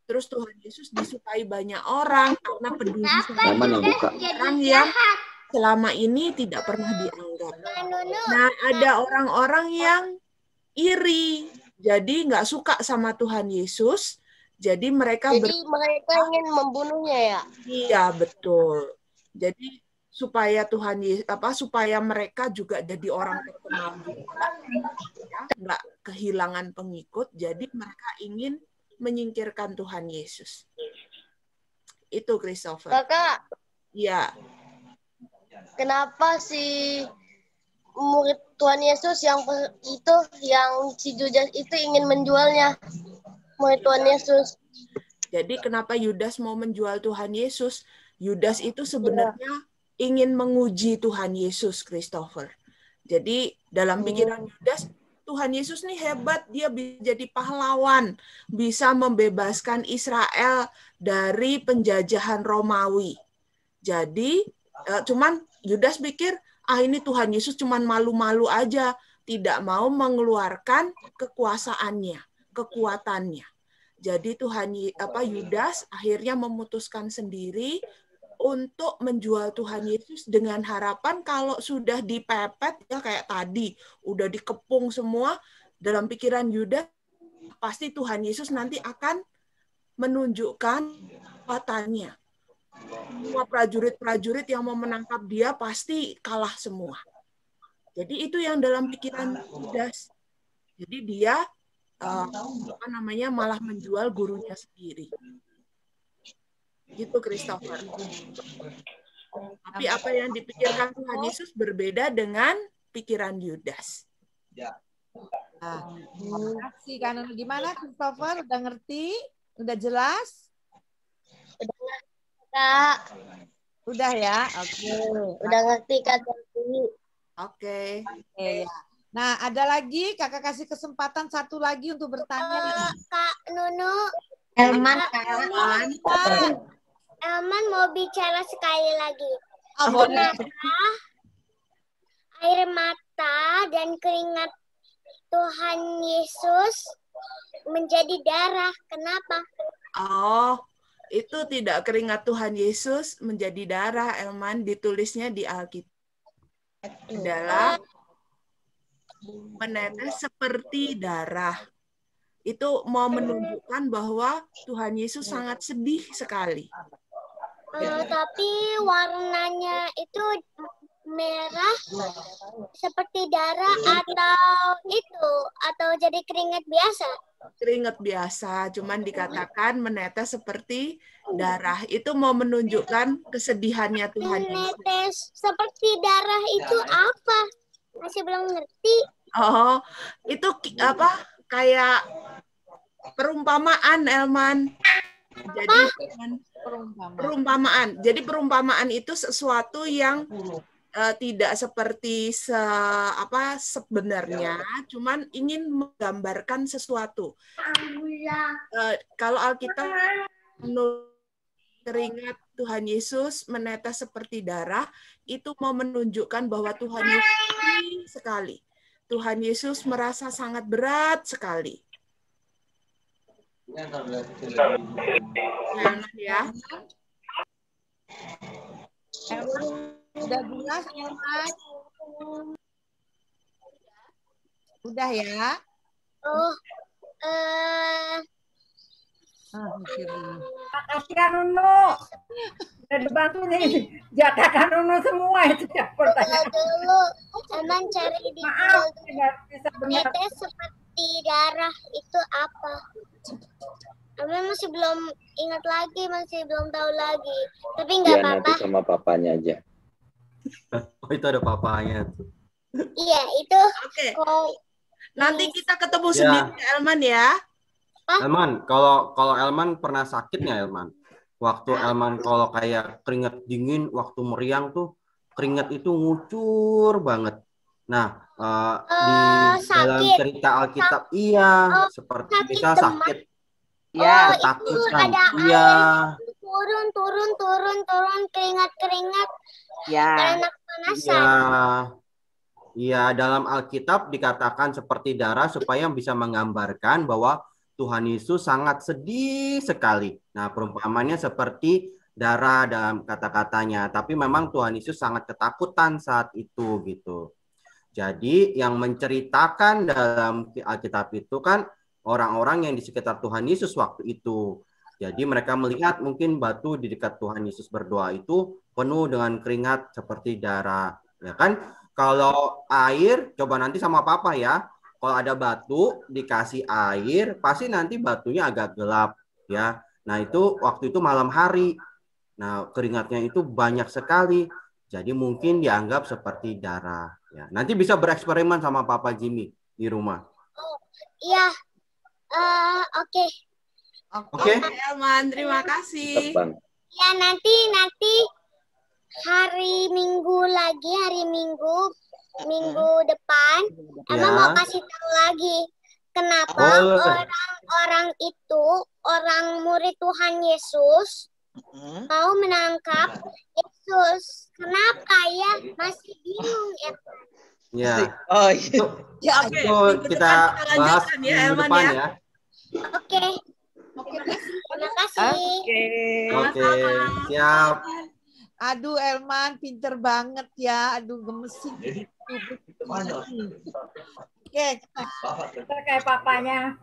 Terus Tuhan Yesus disukai banyak orang karena peduli sama orang yang selama ini tidak pernah dianggap. Nah, ada orang-orang yang iri, jadi nggak suka sama Tuhan Yesus, jadi mereka mereka ingin membunuhnya ya? Iya, betul. Jadi supaya supaya mereka juga jadi orang terkenal juga, ya, nggak kehilangan pengikut, jadi mereka ingin menyingkirkan Tuhan Yesus. Itu Christopher. Kakak. Iya. Kenapa si murid Tuhan Yesus yang si Judas itu ingin menjualnya? Murid Tuhan Yesus. Jadi kenapa Yudas mau menjual Tuhan Yesus? Yudas itu sebenarnya ingin menguji Tuhan Yesus, Christopher. Jadi dalam pikiran Yudas, Tuhan Yesus nih hebat, dia bisa jadi pahlawan, bisa membebaskan Israel dari penjajahan Romawi. Jadi, cuman Yudas pikir, ini Tuhan Yesus cuman malu-malu aja, tidak mau mengeluarkan kekuasaannya, kekuatannya. Jadi Yudas akhirnya memutuskan sendiri untuk menjual Tuhan Yesus dengan harapan kalau sudah dipepet ya kayak tadi, udah dikepung semua, dalam pikiran Yudas pasti Tuhan Yesus nanti akan menunjukkan kekuatannya. Semua prajurit-prajurit yang mau menangkap dia pasti kalah semua. Jadi itu yang dalam pikiran Yudas. Jadi dia malah menjual gurunya sendiri. Gitu Christopher. Tapi apa yang dipikirkan Tuhan Yesus berbeda dengan pikiran Yudas. Terima kasih kan. Gimana Christopher? Udah ngerti? Udah jelas? Udah, Kak. Udah ya? Oke. Udah ngerti, Kak. Oke. Ya. Nah, ada lagi, kakak kasih kesempatan satu lagi untuk bertanya. Kak Nunu. Elman. Elman mau bicara sekali lagi. Boleh. Air mata dan keringat Tuhan Yesus menjadi darah. Kenapa? Oh, itu tidak keringat Tuhan Yesus menjadi darah, Elman. Ditulisnya di Alkitab. Adalah menetes seperti darah. Itu mau menunjukkan bahwa Tuhan Yesus sangat sedih sekali. Tapi warnanya itu merah seperti darah atau jadi keringat biasa? Keringat biasa, cuman dikatakan menetes seperti darah. Itu mau menunjukkan kesedihannya Tuhan Yesus. Menetes seperti darah itu apa? Masih belum ngerti. Oh, itu apa? Kayak perumpamaan, Elman. Jadi perumpamaan. Jadi perumpamaan itu sesuatu yang tidak seperti sebenarnya, cuman ingin menggambarkan sesuatu. Kalau Alkitab keringat Tuhan Yesus menetes seperti darah, itu mau menunjukkan bahwa Tuhan Yesus sedih sekali. Tuhan Yesus merasa sangat berat sekali. Ya. Udah jelas, Elman? Udah ya? Makasih ya Nunu. Udah dibantu nih. Jatahkan Nunu semua itu ya pertanyaan. Dulu, Elman cari di menetes seperti darah itu apa? Elman masih belum ingat lagi, masih belum tahu lagi. Tapi nggak apa-apa. Nanti sama papanya aja. Oh, itu ada papanya tuh. Iya, itu. Oke. Nanti kita ketemu sendiri, Elman ya. Elman, kalau Elman pernah sakit nggak, Elman? Waktu Elman kalau kayak keringat dingin, waktu meriang tuh keringat itu ngucur banget. Nah, di dalam cerita Alkitab, seperti bisa sakit. Ya, ketakutan. Iya. Turun keringat. Ya. Iya, dalam Alkitab dikatakan seperti darah supaya bisa menggambarkan bahwa Tuhan Yesus sangat sedih sekali. Nah, perumpamannya seperti darah dalam kata-katanya, tapi memang Tuhan Yesus sangat ketakutan saat itu gitu. Jadi yang menceritakan dalam Alkitab itu kan orang-orang yang di sekitar Tuhan Yesus waktu itu. Jadi mereka melihat mungkin batu di dekat Tuhan Yesus berdoa itu penuh dengan keringat seperti darah. Ya kan? Kalau air, coba nanti sama Papa ya. Kalau ada batu dikasih air, pasti nanti batunya agak gelap ya. Nah, itu waktu itu malam hari. Nah, keringatnya itu banyak sekali. Jadi mungkin dianggap seperti darah ya. Nanti bisa bereksperimen sama Papa Jimmy di rumah. Iya. Oke. Oke, Elman, terima kasih. Ya, nanti hari Minggu depan, Emang mau kasih tahu lagi kenapa orang-orang itu, orang murid Tuhan Yesus mau menangkap Yesus. Kenapa ya? Masih bingung ya. Ya. Oh iya. Itu kita bahas minggu depan ya. Oke. Terima kasih. Oke, siap. Aduh, Elman pinter banget ya. Aduh, gemesin. Oke. Kita kayak papanya.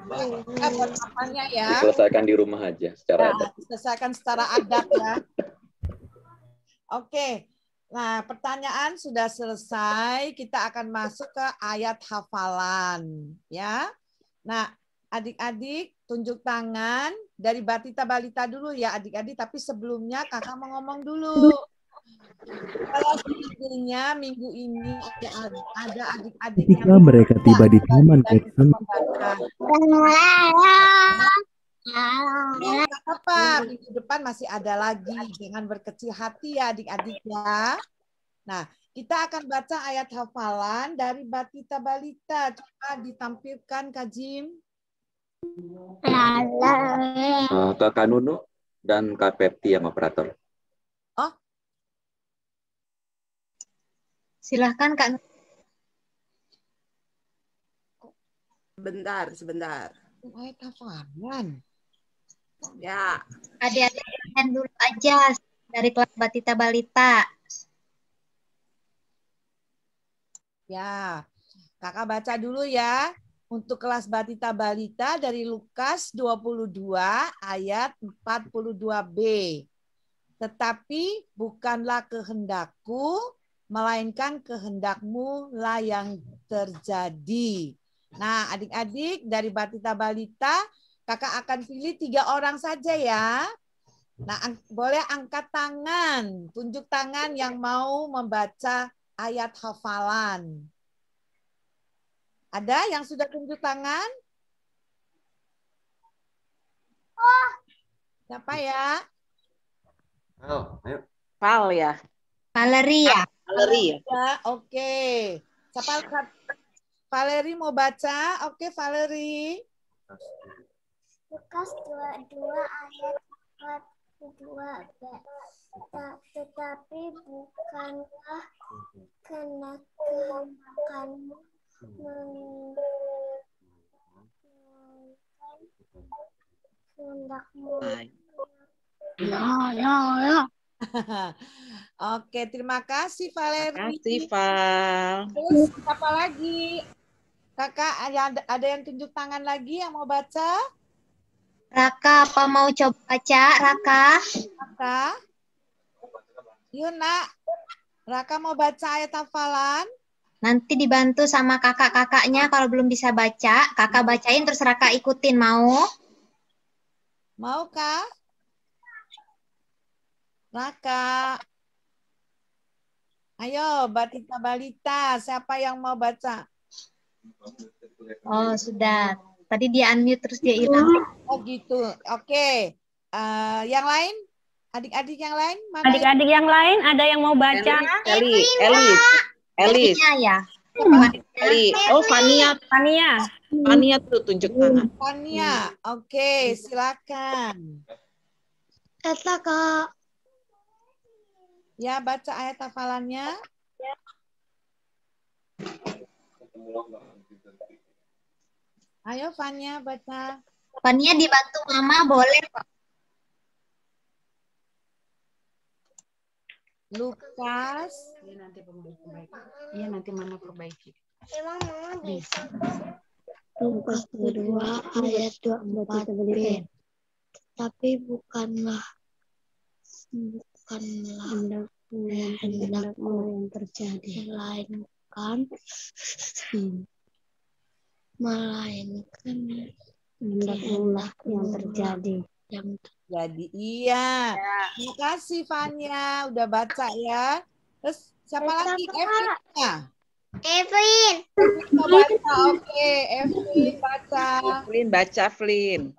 Buat papanya ya. Diselesaikan di rumah aja secara adat. Diselesaikan secara adat ya. Oke. Nah, pertanyaan sudah selesai. Kita akan masuk ke ayat hafalan. Ya. Nah, adik-adik tunjuk tangan dari Batita Balita dulu ya adik-adik. Tapi sebelumnya kakak mau ngomong dulu. Kalau sebetulnya minggu ini ada adik-adik Ketika mereka tiba di Taman Getsemani, apa minggu depan masih ada lagi. Jangan berkecil hati ya adik-adik ya. Nah, kita akan baca ayat hafalan dari Batita Balita. Coba ditampilkan Kak Jim. Kakak Nunu dan Kak Pepti yang operator. Oh, silahkan Kak. Sebentar. ayat hafalan. Ya. Adik-adik dulu aja dari kelas Batita Balita. Ya, kakak baca dulu ya. untuk kelas Batita Balita dari Lukas 22 ayat 42b. Tetapi bukanlah kehendakku, melainkan kehendakmu lah yang terjadi. Nah, adik-adik dari Batita Balita, kakak akan pilih 3 orang saja ya. Nah, boleh angkat tangan, tunjuk tangan yang mau membaca ayat hafalan. Ada yang sudah tunjuk tangan? Siapa ya? Ayo. Val ya. Valeria. Valeria. Oke. Siapa? Valeri mau baca? Oke, Valeri. Lukas 22 ayat 42b. Tetapi bukanlah kehendakmu, kehendakmu. Ya. Oke, terima kasih Valeri. Terima kasih, Val. Terus apa lagi? Kakak, ada yang tunjuk tangan lagi yang mau baca? Raka, apa mau coba baca, Raka? Raka? Yuk, Nak. Raka mau baca ayat hafalan? Nanti dibantu sama kakak-kakaknya kalau belum bisa baca. Kakak bacain terus Raka ikutin, mau? Mau, Kak? Raka. Ayo, Batita Balita. Siapa yang mau baca? Oh, sudah. Tadi dia unmute terus dia hilang. Oh, gitu. Oke. Yang lain? Adik-adik yang lain? Adik-adik yang lain ada yang mau baca? Elis. Ya. Oh, Fania. Fania tuh tunjuk tangan. Fania. Oke, silakan. Kata Kak. Ya, baca ayat hafalannya. Ayo, Fania, baca. Fania dibantu Mama, boleh kok. Lukas. Iya, nanti Mama perbaiki. Emang Mama bisa. Lukas 22 ayat 24b. Tapi bukanlah hendakmu yang terjadi, melainkan hendakmu yang terjadi. Jadi iya. Terima kasih Fania udah baca ya. Terus siapa lagi? Evelyn ya? Evelyn. Mau baca. Oke, Evelyn baca. Evelyn baca, Evelyn.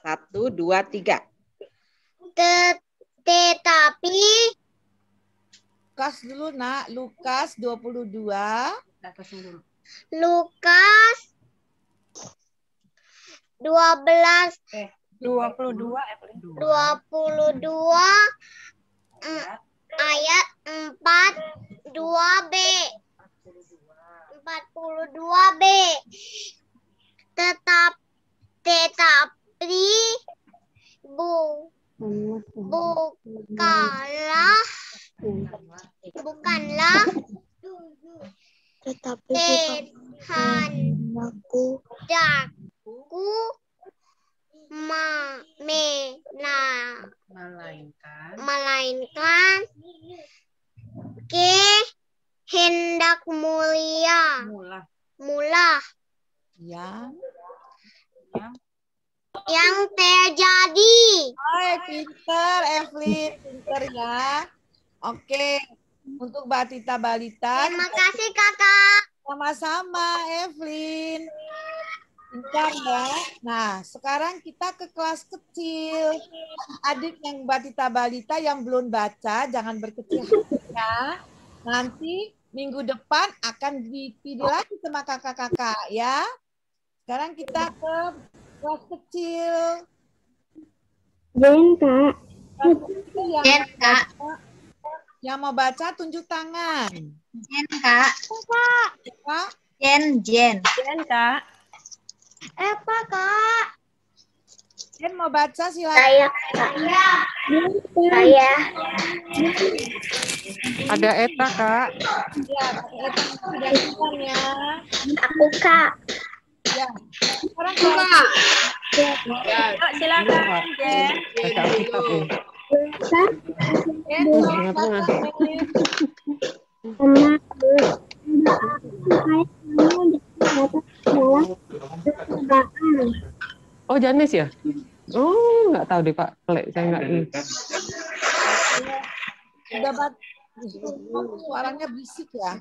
1, 2, 3. Tetapi Lukas dulu, Nak. Lukas 22. Lukas 22 ayat 42b. 42b. Tetapi bukanlah Tetapi kehendakku melainkan kehendak mula yang terjadi. Hai, pinter Evelyn, pinter ya. Oke, untuk Batita Balita. Terima kasih Kakak. Sama-sama Evelyn. Pintar ya. Nah, sekarang kita ke kelas kecil. Adik yang Batita Balita yang belum baca, jangan berkecil hati ya. Nanti minggu depan akan dipilih lagi sama kakak-kakak ya. Sekarang kita ke kelas kecil. Jen, Kak. Jen, Kak. Yang mau baca tunjuk tangan. Jen, Kak. Kak. Jen. Jen, Kak. Apa, Kak? Jen mau baca silakan. Saya. Ada Eta, Kak. Ya, Eta sudah siap ya. Aku Kak. Ya. Sekarang Kak. Ya, silakan, Jen. Baca Alkitab ya. Oh, Janis ya? Oh, nggak tahu deh Pak. Pelik, saya nggak ini. Udah suaranya berisik ya.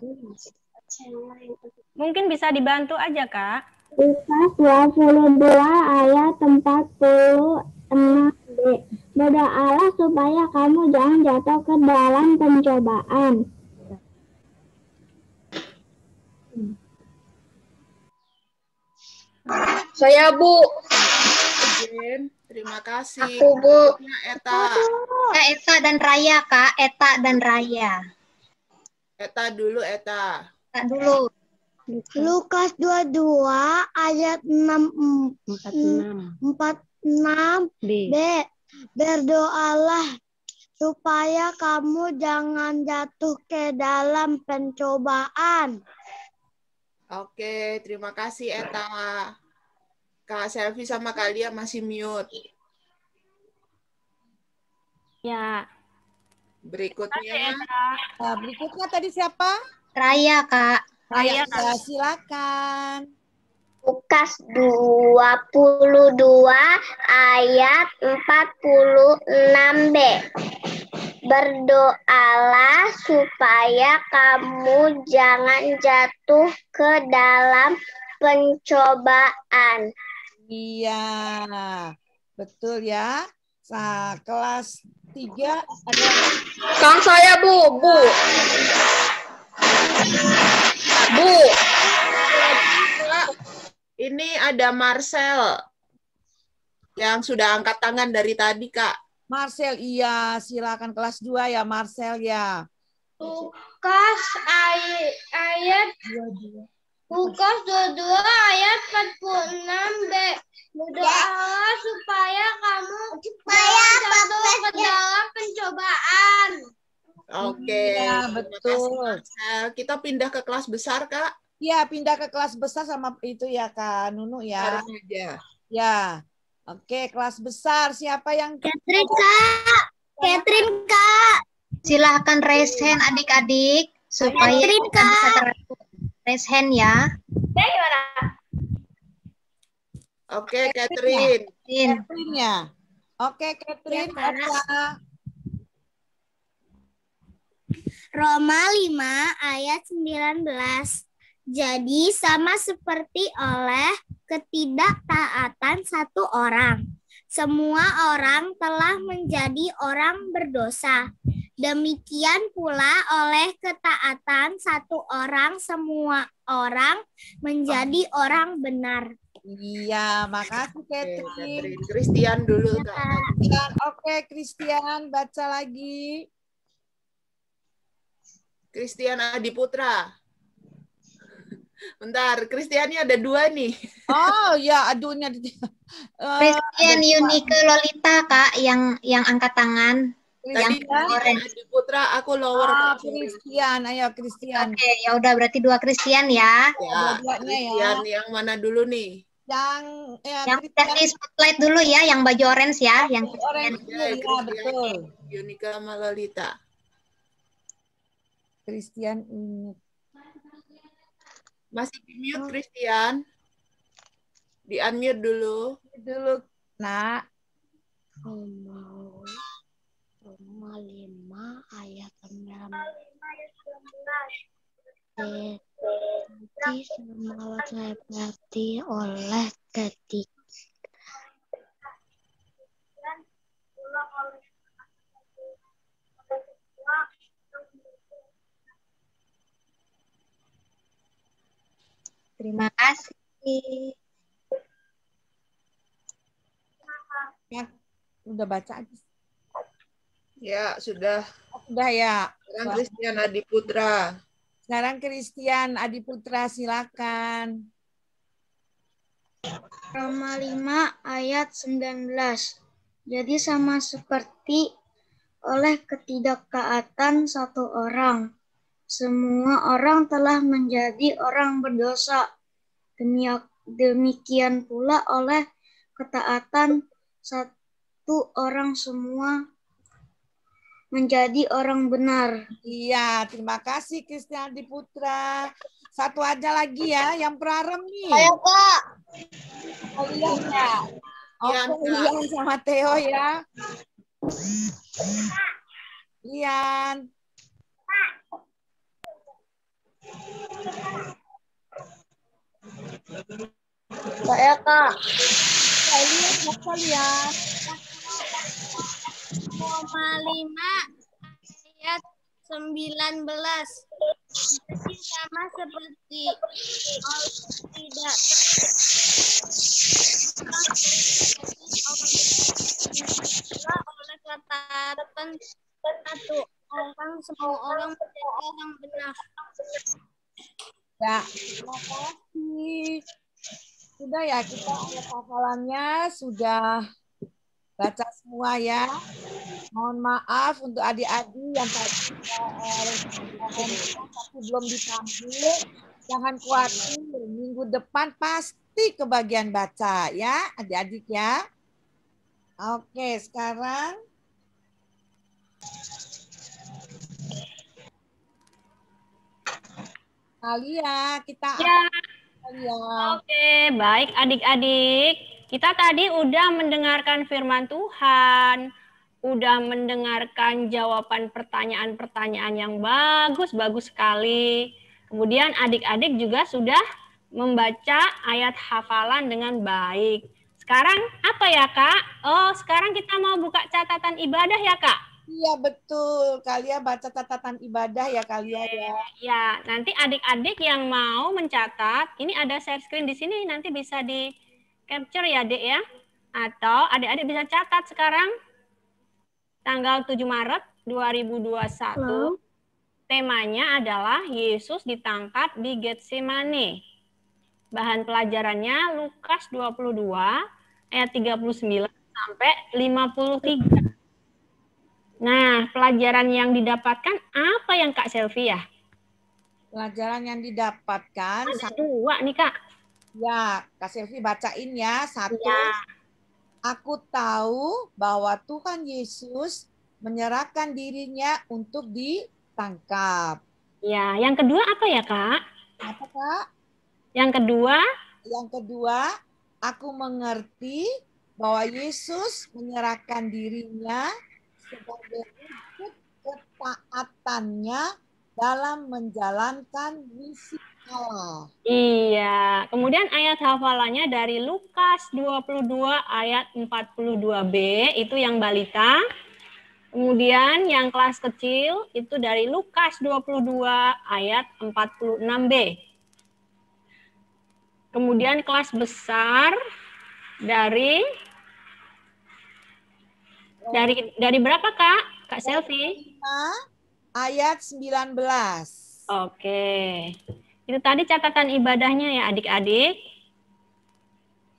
Mungkin bisa dibantu aja, Kak. Lukas 22 ayat 46b. Berdoalah supaya kamu jangan jatuh ke dalam pencobaan. Saya Bu. Jen, terima kasih. Aku Bu. Eta. Eta dan Raya, Kak. Eta dan Raya. Eta dulu, Eta. Eta dulu. Lukas 22 ayat 46b. Berdoalah supaya kamu jangan jatuh ke dalam pencobaan. Oke, terima kasih Eta. Kak Selvi sama kalian masih mute. Ya. Berikutnya. Nah, berikutnya tadi siapa? Raya, Kak. Raya, Kak. Silakan. Lukas 22 ayat 46b. Berdoalah supaya kamu jangan jatuh ke dalam pencobaan. Iya, betul ya. Kelas 3 ada Kang saya Bu. Bu. Ini ada Marcel yang sudah angkat tangan dari tadi, Kak. Marcel, iya, silakan kelas 2 ya, Marcel ya. Lukas ayat 22 ayat 46b. Berdoalah supaya kamu jangan jatuh ke dalam pencobaan. Oke, Iya, betul. Marcel. Kita pindah ke kelas besar, Kak. Iya, pindah ke kelas besar sama itu ya, Kak Nunu ya. Harus aja. Ya. Oke, kelas besar. Siapa yang Catherine, Kak. Catherine, Kak. Silahkan raise hand adik-adik supaya Catherine, kita bisa teratur. Raise hand ya. Oke, Catherine. Catherine ya. Oke, Catherine. Apa? Roma 5 ayat 19. Jadi sama seperti oleh ketidaktaatan satu orang, semua orang telah menjadi orang berdosa. Demikian pula oleh ketaatan satu orang, semua orang menjadi orang benar. Iya, makasih Catherine. Christian dulu, Kak. Oke, Christian, baca lagi. Christian Adiputra. Bentar, Christiannya ada 2 nih. Oh ya, aduhnya. Christian Yunike Lolita, Kak, yang angkat tangan. Tadi Adiputra, aku lower. Christian, ayo Christian. Oke, ya udah berarti 2 Christian ya. Ya, Christian yang mana dulu nih? Yang udah di spotlight dulu ya, yang baju orange ya, yang orange ya, betul. Yunika sama Lolita. Christian ini. Masih di mute, Christian. Di unmute dulu. Dulu, nak. Roma 5 ayat 19. Jadi semua seperti oleh ketika Terima kasih. Ya, udah baca aja. Ya, sudah. Sudah ya. Sekarang Christian Adiputra. Sekarang Christian Adiputra, silakan. Roma 5 ayat 19. Jadi sama seperti oleh ketidaktaatan satu orang. Semua orang telah menjadi orang berdosa. Demikian pula oleh ketaatan satu orang semua menjadi orang benar. Iya, terima kasih Kristianti Putra. Satu aja lagi ya, yang Prarem nih. Ayo, Kak. Kalian ya. Oke, Lian sama Theo ya. Lian. Saya, Kak. Lian, apa Lian? 5 ayat 19. Jadi sama seperti tidak oleh ketaatan satu orang semua orang menjadi orang benar. Ya, terima kasih. Sudah ya, kita ayat hafalannya sudah baca semua ya. Mohon maaf untuk adik-adik yang tadi tapi belum dipanggil. Jangan khawatir, minggu depan pasti kebagian baca ya, adik-adik ya. Oke, sekarang Alia, kita Ya. Alia. Oke, baik adik-adik. Kita tadi udah mendengarkan firman Tuhan, udah mendengarkan jawaban pertanyaan-pertanyaan yang bagus sekali. Kemudian adik-adik juga sudah membaca ayat hafalan dengan baik. Sekarang apa ya, Kak? Oh, sekarang kita mau buka catatan ibadah ya, Kak? Iya betul, kalian baca catatan ibadah ya kalian ya. Ya, nanti adik-adik yang mau mencatat, ini ada share screen di sini, nanti bisa di capture ya, Dek ya. Atau adik-adik bisa catat sekarang, tanggal 7 Maret 2021. Temanya adalah Yesus ditangkap di Getsemane. Bahan pelajarannya Lukas 22 ayat 39 sampai 53. Nah, pelajaran yang didapatkan apa yang Kak Selvi ya? Pelajaran yang didapatkan ada 2 nih, Kak. Ya, Kak Selvi bacain ya. 1. Ya. Aku tahu bahwa Tuhan Yesus menyerahkan dirinya untuk ditangkap. Ya, yang kedua apa ya, Kak? Apa, Kak? Yang kedua? Yang kedua, aku mengerti bahwa Yesus menyerahkan dirinya sebagai wujud ketaatannya dalam menjalankan misi Allah. Iya. Kemudian ayat hafalannya dari Lukas 22 ayat 42b, itu yang balita. Kemudian yang kelas kecil itu dari Lukas 22 ayat 46b. Kemudian kelas besar dari berapa, Kak? Kak Selvi? Ayat 19. Oke. Itu tadi catatan ibadahnya ya adik-adik.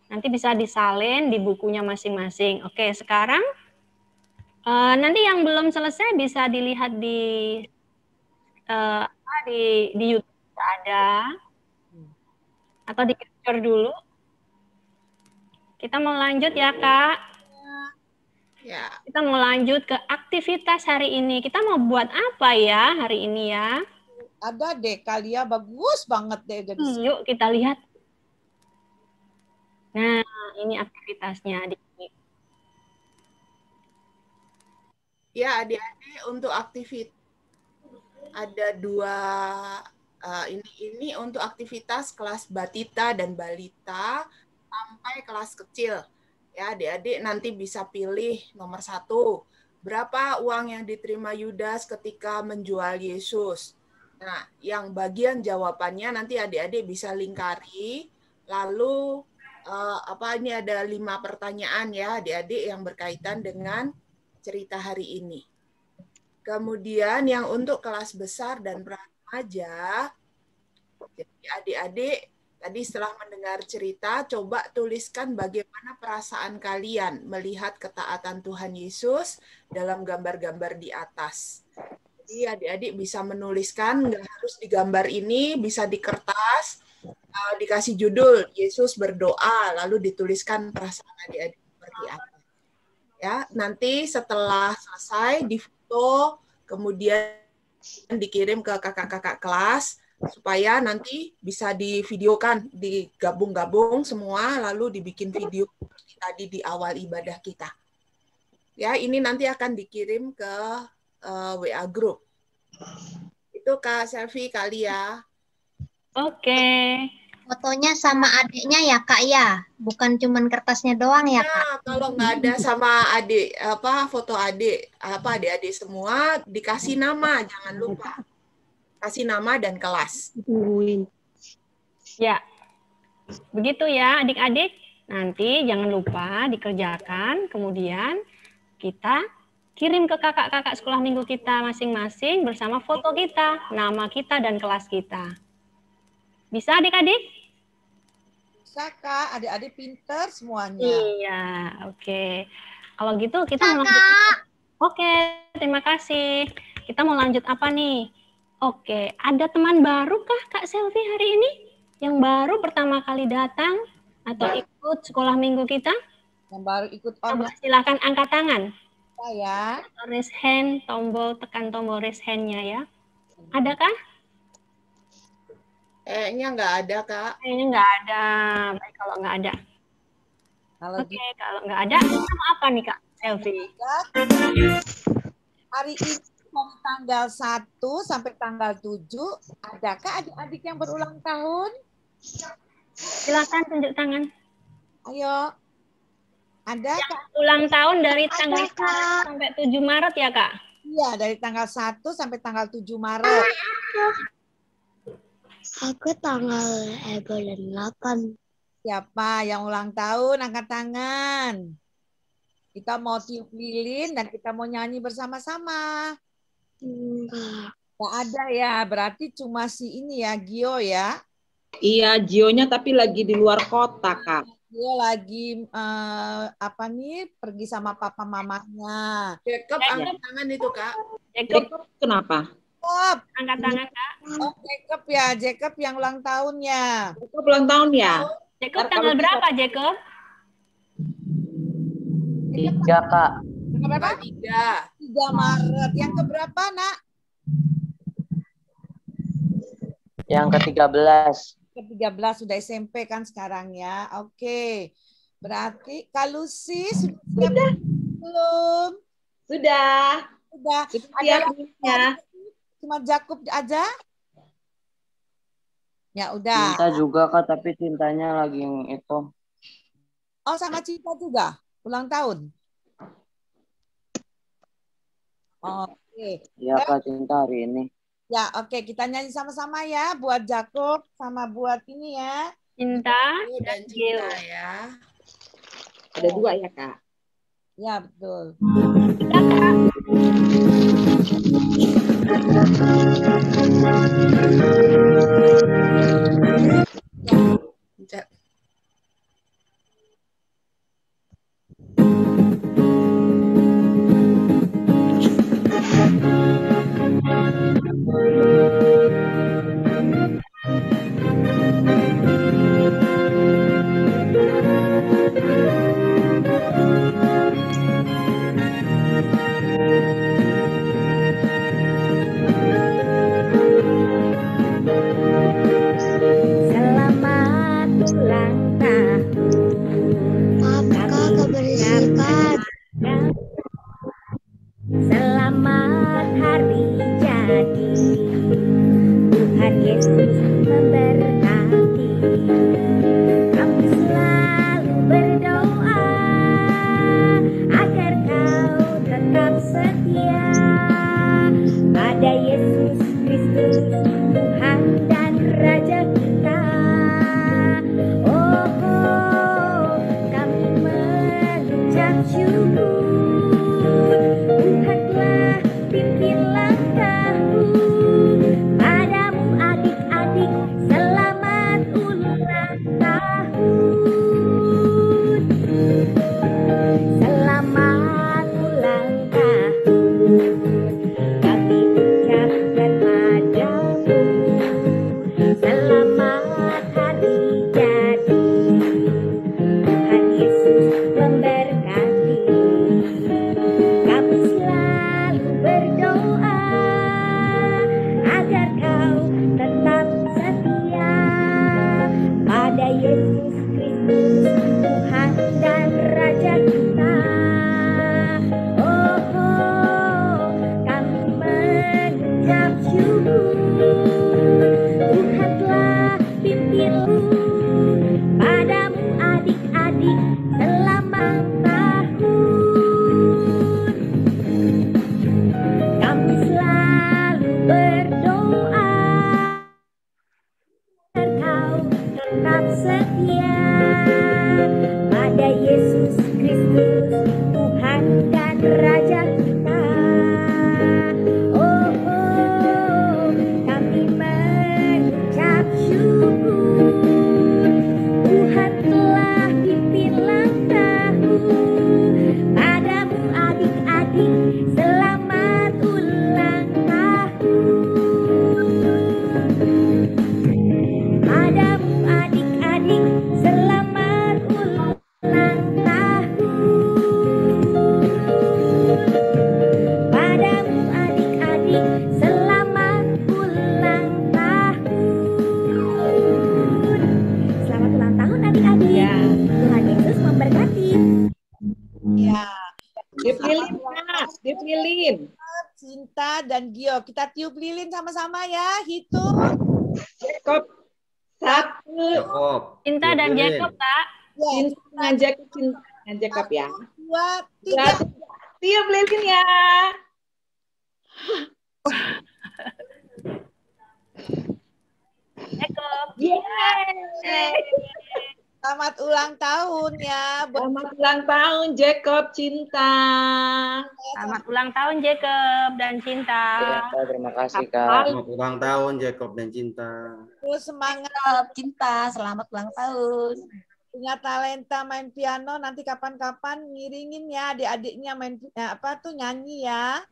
Nanti bisa disalin di bukunya masing-masing. Oke, sekarang nanti yang belum selesai bisa dilihat di YouTube ada. Atau di capture dulu. Kita mau lanjut ya, Kak. Ya. Kita mau lanjut ke aktivitas hari ini. Kita mau buat apa ya hari ini ya? Ada deh, Kalia bagus banget deh. Yuk kita lihat. Nah, ini aktivitasnya adik-adik. Ya, adik-adik untuk aktivitas ada 2 ini untuk aktivitas kelas batita dan balita sampai kelas kecil. Ya, adik-adik nanti bisa pilih nomor 1. Berapa uang yang diterima Yudas ketika menjual Yesus? Nah, yang bagian jawabannya nanti adik-adik bisa lingkari. Lalu ini ada 5 pertanyaan ya adik-adik yang berkaitan dengan cerita hari ini. Kemudian yang untuk kelas besar dan remaja, jadi adik-adik Tadi setelah mendengar cerita, coba tuliskan bagaimana perasaan kalian melihat ketaatan Tuhan Yesus dalam gambar-gambar di atas. Jadi adik-adik bisa menuliskan, nggak harus di gambar ini, bisa di kertas, dikasih judul, Yesus berdoa, lalu dituliskan perasaan adik-adik seperti apa. Ya, nanti setelah selesai, difoto, kemudian dikirim ke kakak-kakak kelas, supaya nanti bisa divideokan, digabung-gabung semua, lalu dibikin video seperti tadi di awal ibadah kita. Ya, ini nanti akan dikirim ke WA group. Itu Kak Selvi kali ya. Oke. Fotonya sama adiknya ya Kak ya, bukan cuman kertasnya doang ya Kak. Nah, kalau nggak ada sama adik, foto adik, adik-adik semua dikasih nama, jangan lupa. Kasih nama dan kelas. Ya, begitu ya adik-adik. Nanti jangan lupa dikerjakan, kemudian kita kirim ke kakak-kakak sekolah minggu kita masing-masing bersama foto kita, nama kita, dan kelas kita. Bisa adik-adik? Bisa Kak, adik-adik pinter semuanya. Iya, oke. Kalau gitu kita mau lanjut. Oke, terima kasih. Kita mau lanjut apa nih? Oke, ada teman baru kah Kak Selvi hari ini? Yang baru pertama kali datang atau ikut sekolah minggu kita? Yang baru ikut online. Silakan angkat tangan. Ya. Raise hand, tekan tombol raise hand-nya ya. Adakah? Kayaknya nggak ada, Kak. Kayaknya nggak ada. Baik kalau nggak ada. Oke, kalau nggak ada, sama apa nih Kak Selvi? Hari ini dari tanggal 1 sampai tanggal 7, adakah adik-adik yang berulang tahun? Silakan tunjuk tangan. Ayo. Ada Kak? Ulang tahun dari tanggal 1 sampai 7 Maret ya Kak? Iya, dari tanggal 1 sampai tanggal 7 Maret. Aku tanggal bulan 8. Siapa yang ulang tahun? Angkat tangan. Kita mau tiup lilin dan kita mau nyanyi bersama-sama. Nggak ada ya, berarti cuma si ini ya, Gio ya. Iya, Gionya tapi lagi di luar kota, Kak. Gio lagi pergi sama papa mamanya. Jacob angkat tangan itu, Kak. Jacob kenapa? Jacob. Angkat tangan, Kak. Oh, Jacob ya, Jacob yang ulang tahunnya. Jacob ulang tahun ya? Jacob tanggal berapa, Jacob? 3, Kak. Berapa? 3 Maret. Yang keberapa, Nak? Yang ke-13. Ke-13 sudah SMP kan sekarang ya. Oke. Berarti Kak Lucy sudah siap belum? Sudah. Sudah. Siap ya. Cuma Jacob aja? Ya udah. Cinta juga, Kak, tapi cintanya lagi itu. Oh, sama Cinta juga? Ulang tahun? Oke. Iya, Kak, Cinta hari ini. Ya, oke. Kita nyanyi sama-sama ya. Buat Jacob sama buat ini ya. Cinta dan Cinta ya. Ada 2 ya, Kak? Ya, betul. Ya. Selamat ulang tahun. Apakah keberisikan? Selamat hari jadi. Tuhan Yesus memberkati. Kami selalu berdoa agar kau tetap setia pada Yesus Kristus, Tuhan dan Raja kita. Oh, kami mengucap syukur. Tuhan telah pimpin langkahku. Padamu adik-adik selalu Selamat ulang tahun. Padamu adik-adik, selamat ulang tahun. Padamu adik-adik, selamat ulang tahun. Selamat ulang tahun adik-adik. Tuhan Yesus memberkati. Ya. Tiup lilin, Kak. Tiup lilin. Cinta dan Gio. Kita tiup lilin sama-sama ya. Hitung. Jacob. 1. Jacob. Cinta dan Jacob, Kak. Cinta dengan Jacob, cinta dengan Jacob ya. 2, 3. Tiup lilin ya. Jacob. Yeay. Selamat ulang tahun ya. Selamat ulang tahun Jacob cinta. Selamat ulang tahun Jacob dan Cinta. Ya, Kak, terima kasih Kak. Selamat ulang tahun Jacob dan Cinta. Terus semangat Cinta, selamat ulang tahun. punya talenta main piano, nanti kapan-kapan ngiringin ya adik-adiknya main nyanyi ya.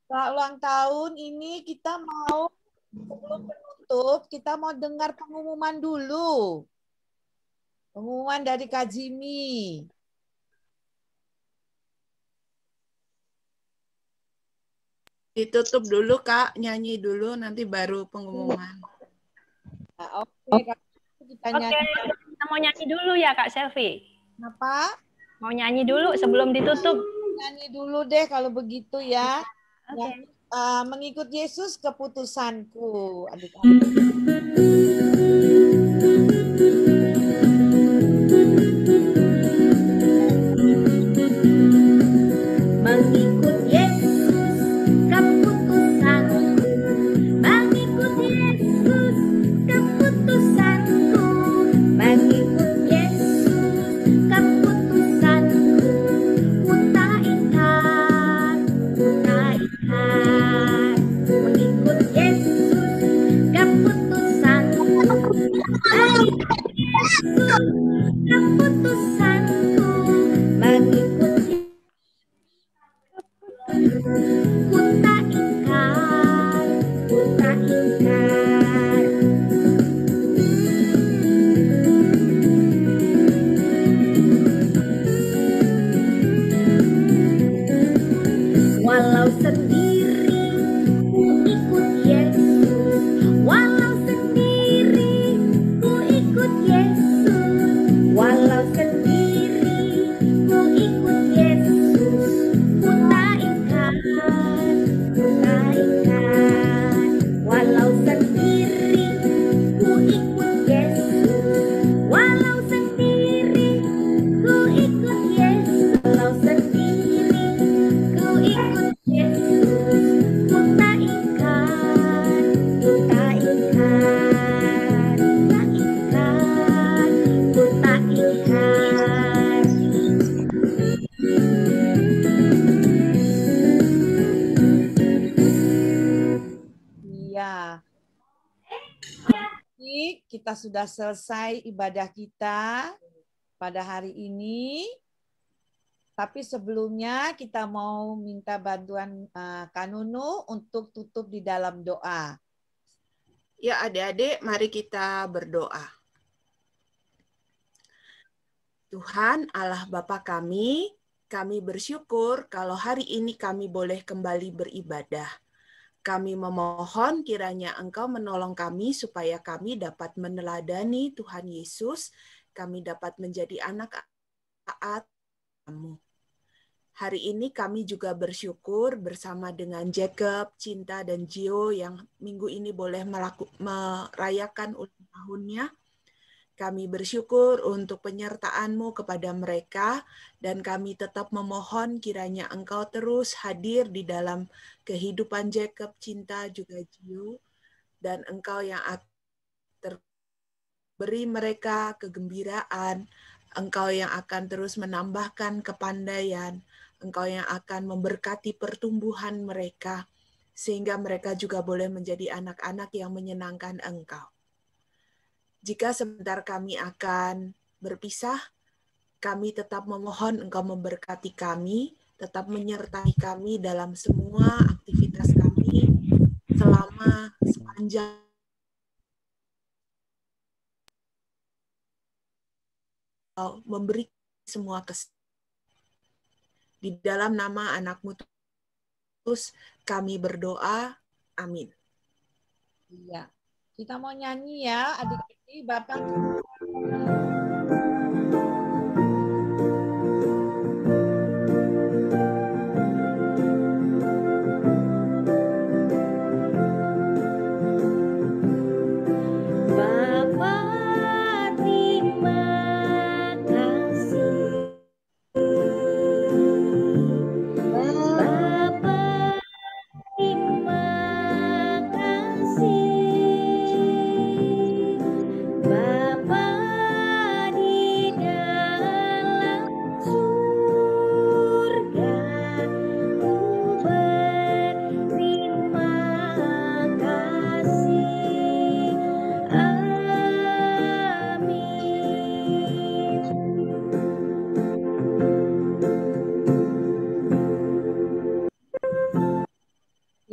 Nah, ulang tahun ini kita mau sebelum penutup kita mau dengar pengumuman dulu. Pengumuman dari Kak Jimmy. Ditutup dulu Kak, nyanyi dulu nanti baru pengumuman. Nah, Oke, kita Oke, nyanyi. kita mau nyanyi dulu ya Kak Selvi. Kenapa? Mau nyanyi dulu sebelum ditutup. Nyanyi dulu deh kalau begitu ya. Oke. Mengikut Yesus keputusanku, adik-adik. Mengikut Yesus keputusanku, mengikut Yesus keputusanku, mengikut Yesus keputusanku, ku tak ikat, mengikut Yesus keputusanku, mengikut Yesus keputusanku, mengikut ku tak ingkar, ku tak ingkar. Walau sendiri ku ikut Yesus, walau sendiri ku ikut Yesus, walau sendiri ku ikut Yesus, ku tak ingkar, walau sendiri ku ikut Yesus, walau sendiri ku ikut Yesus, walau sendiri ku ikut Yesus, ku tak ingkar, ku tak ingkar, ku tak ingkar. Iya. Kita sudah selesai ibadah kita pada hari ini. Tapi sebelumnya kita mau minta bantuan Kanunu untuk tutup di dalam doa. Ya adik-adik, mari kita berdoa. Tuhan Allah Bapa kami bersyukur kalau hari ini kami boleh kembali beribadah. Kami memohon kiranya Engkau menolong kami supaya kami dapat meneladani Tuhan Yesus, kami dapat menjadi anak taat Kamu. Hari ini kami juga bersyukur bersama dengan Jacob, Cinta, dan Gio yang minggu ini boleh merayakan ulang tahunnya. Kami bersyukur untuk penyertaan-Mu kepada mereka, dan kami tetap memohon kiranya Engkau terus hadir di dalam kehidupan Jacob, Cinta, juga Gio, dan Engkau yang akan beri mereka kegembiraan, Engkau yang akan terus menambahkan kepandaian, Engkau yang akan memberkati pertumbuhan mereka, sehingga mereka juga boleh menjadi anak-anak yang menyenangkan Engkau. Jika sebentar kami akan berpisah, kami tetap memohon Engkau memberkati kami, tetap menyertai kami dalam semua aktivitas kami selama sepanjang memberi semua di dalam nama anakmu Yesus kami berdoa, amin. Iya, kita mau nyanyi ya, adik-adik, Bapak.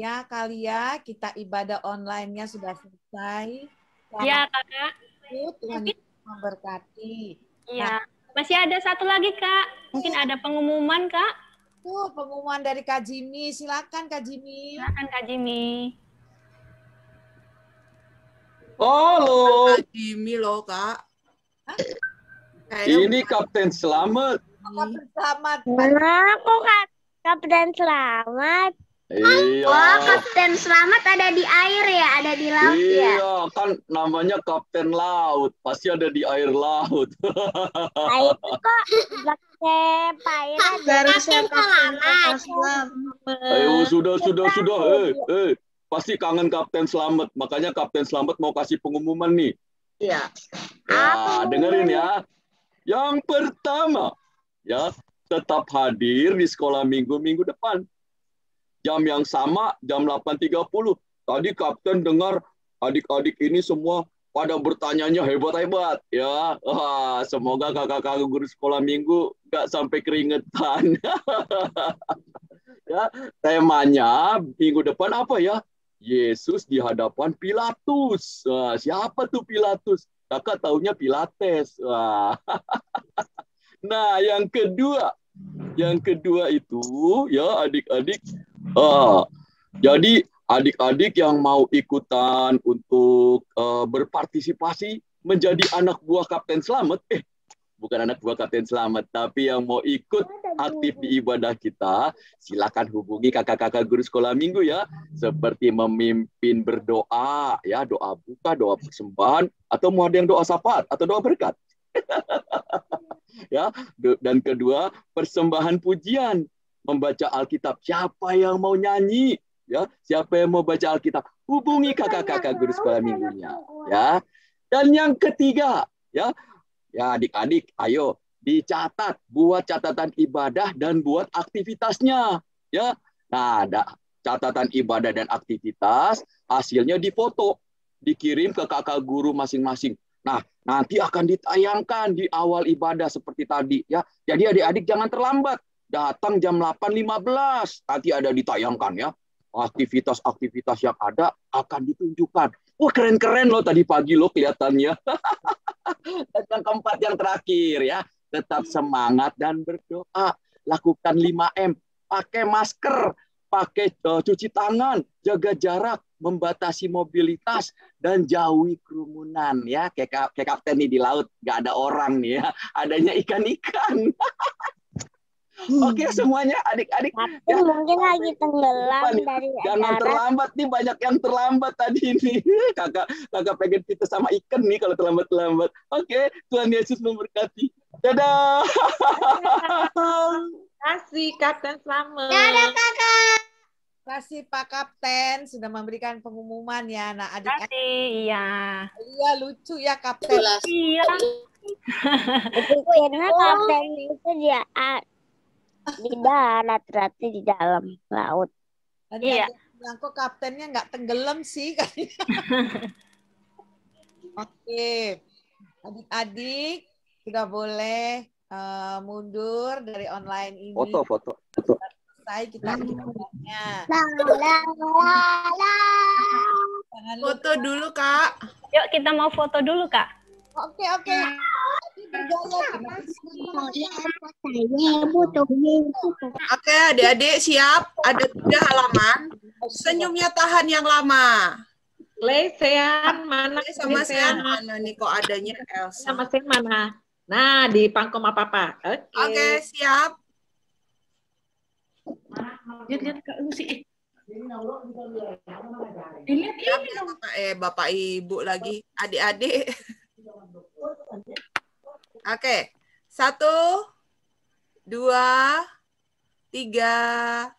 Ya, kali ya, kita ibadah online-nya sudah selesai. Ya, Kakak. Tuhan Yesus memberkati. Iya. Masih ada satu lagi, Kak. Mungkin ada pengumuman, Kak. Tuh, pengumuman dari Kak Jimmy. Silakan, Kak Jimmy. Silakan, Kak Jimmy. Halo. Kak Jimmy loh, Kak. Ini Kapten Selamat. Kapten Selamat. Mana kok Kapten Selamat? Iya. Oh, Kapten Selamat ada di air ya, ada di laut ya. Iya, kan namanya Kapten Laut, pasti ada di air laut. Air kok pakai pairan Kapten Selamat. Ayo, sudah. Pasti kangen Kapten Selamat, makanya Kapten Selamat mau kasih pengumuman nih. Iya. Ya, dengerin ya. Yang pertama, ya, tetap hadir di sekolah minggu depan. Jam yang sama, jam 8.30. Tadi Kapten dengar adik-adik ini semua pada bertanyanya hebat-hebat. Ya, semoga kakak-kakak guru sekolah minggu nggak sampai keringetan. Ya, temanya minggu depan apa ya? Yesus di hadapan Pilatus. Siapa tuh Pilatus? Kakak taunya Pilates. Nah, yang kedua itu ya adik-adik. Jadi adik-adik yang mau ikutan untuk berpartisipasi menjadi anak buah Kapten Selamat, bukan anak buah Kapten Selamat, tapi yang mau ikut aktif di ibadah kita, silakan hubungi kakak-kakak guru sekolah minggu ya, seperti memimpin berdoa, ya doa buka, doa persembahan, atau mau ada yang doa syafaat atau doa berkat. Ya, dan kedua persembahan pujian. Membaca Alkitab. Siapa yang mau nyanyi? Ya, siapa yang mau baca Alkitab? Hubungi kakak-kakak guru sekolah minggunya. Ya. Dan yang ketiga, ya adik-adik, ayo dicatat, buat catatan ibadah dan buat aktivitasnya. Ya. Nah, ada catatan ibadah dan aktivitas, hasilnya difoto, dikirim ke kakak guru masing-masing. Nah, nanti akan ditayangkan di awal ibadah seperti tadi. Ya. Jadi adik-adik jangan terlambat. Datang jam 8.15, nanti ada ditayangkan ya. Aktivitas-aktivitas yang ada akan ditunjukkan. Wah, keren-keren loh tadi pagi loh kelihatannya. Dan yang keempat, yang terakhir ya, tetap semangat dan berdoa. Lakukan 5M, pakai masker, pakai cuci tangan, jaga jarak, membatasi mobilitas, dan jauhi kerumunan ya. Kayak Kapten nih di laut, nggak ada orang nih ya, adanya ikan-ikan. Oke semuanya adik-adik. Ya. Mungkin lagi tenggelam dari jangan terlambat nih, banyak yang terlambat tadi nih. Kakak pengen kita sama ikan nih kalau terlambat. Oke, Tuhan Yesus memberkati. Dadah. Terima kasih Kapten Selamat. Dadah kakak. Terima kasih Pak Kapten sudah memberikan pengumuman ya. Nah adik-adik. Iya. Iya lucu ya Kapten. Iya. Karena Kapten itu dia di darat, berarti di dalam laut. Tadi iya. Bilang kok kaptennya nggak tenggelam sih. Oke, adik-adik sudah boleh mundur dari online ini. Foto. Selesai kita ibadahnya. Foto dulu, Kak. Yuk kita mau foto dulu, Kak. Oke. Oke, adik-adik siap? Ada 3 halaman. Senyumnya tahan yang lama. Lesean mana? Sama Sean mana nih kok adanya Elsa? Sama Sean mana? Nah, di pangkom apa-apa. Oke, siap. Lihat Kak Lucy. Bapak Ibu lagi, adik-adik. Oke, 1, 2, 3.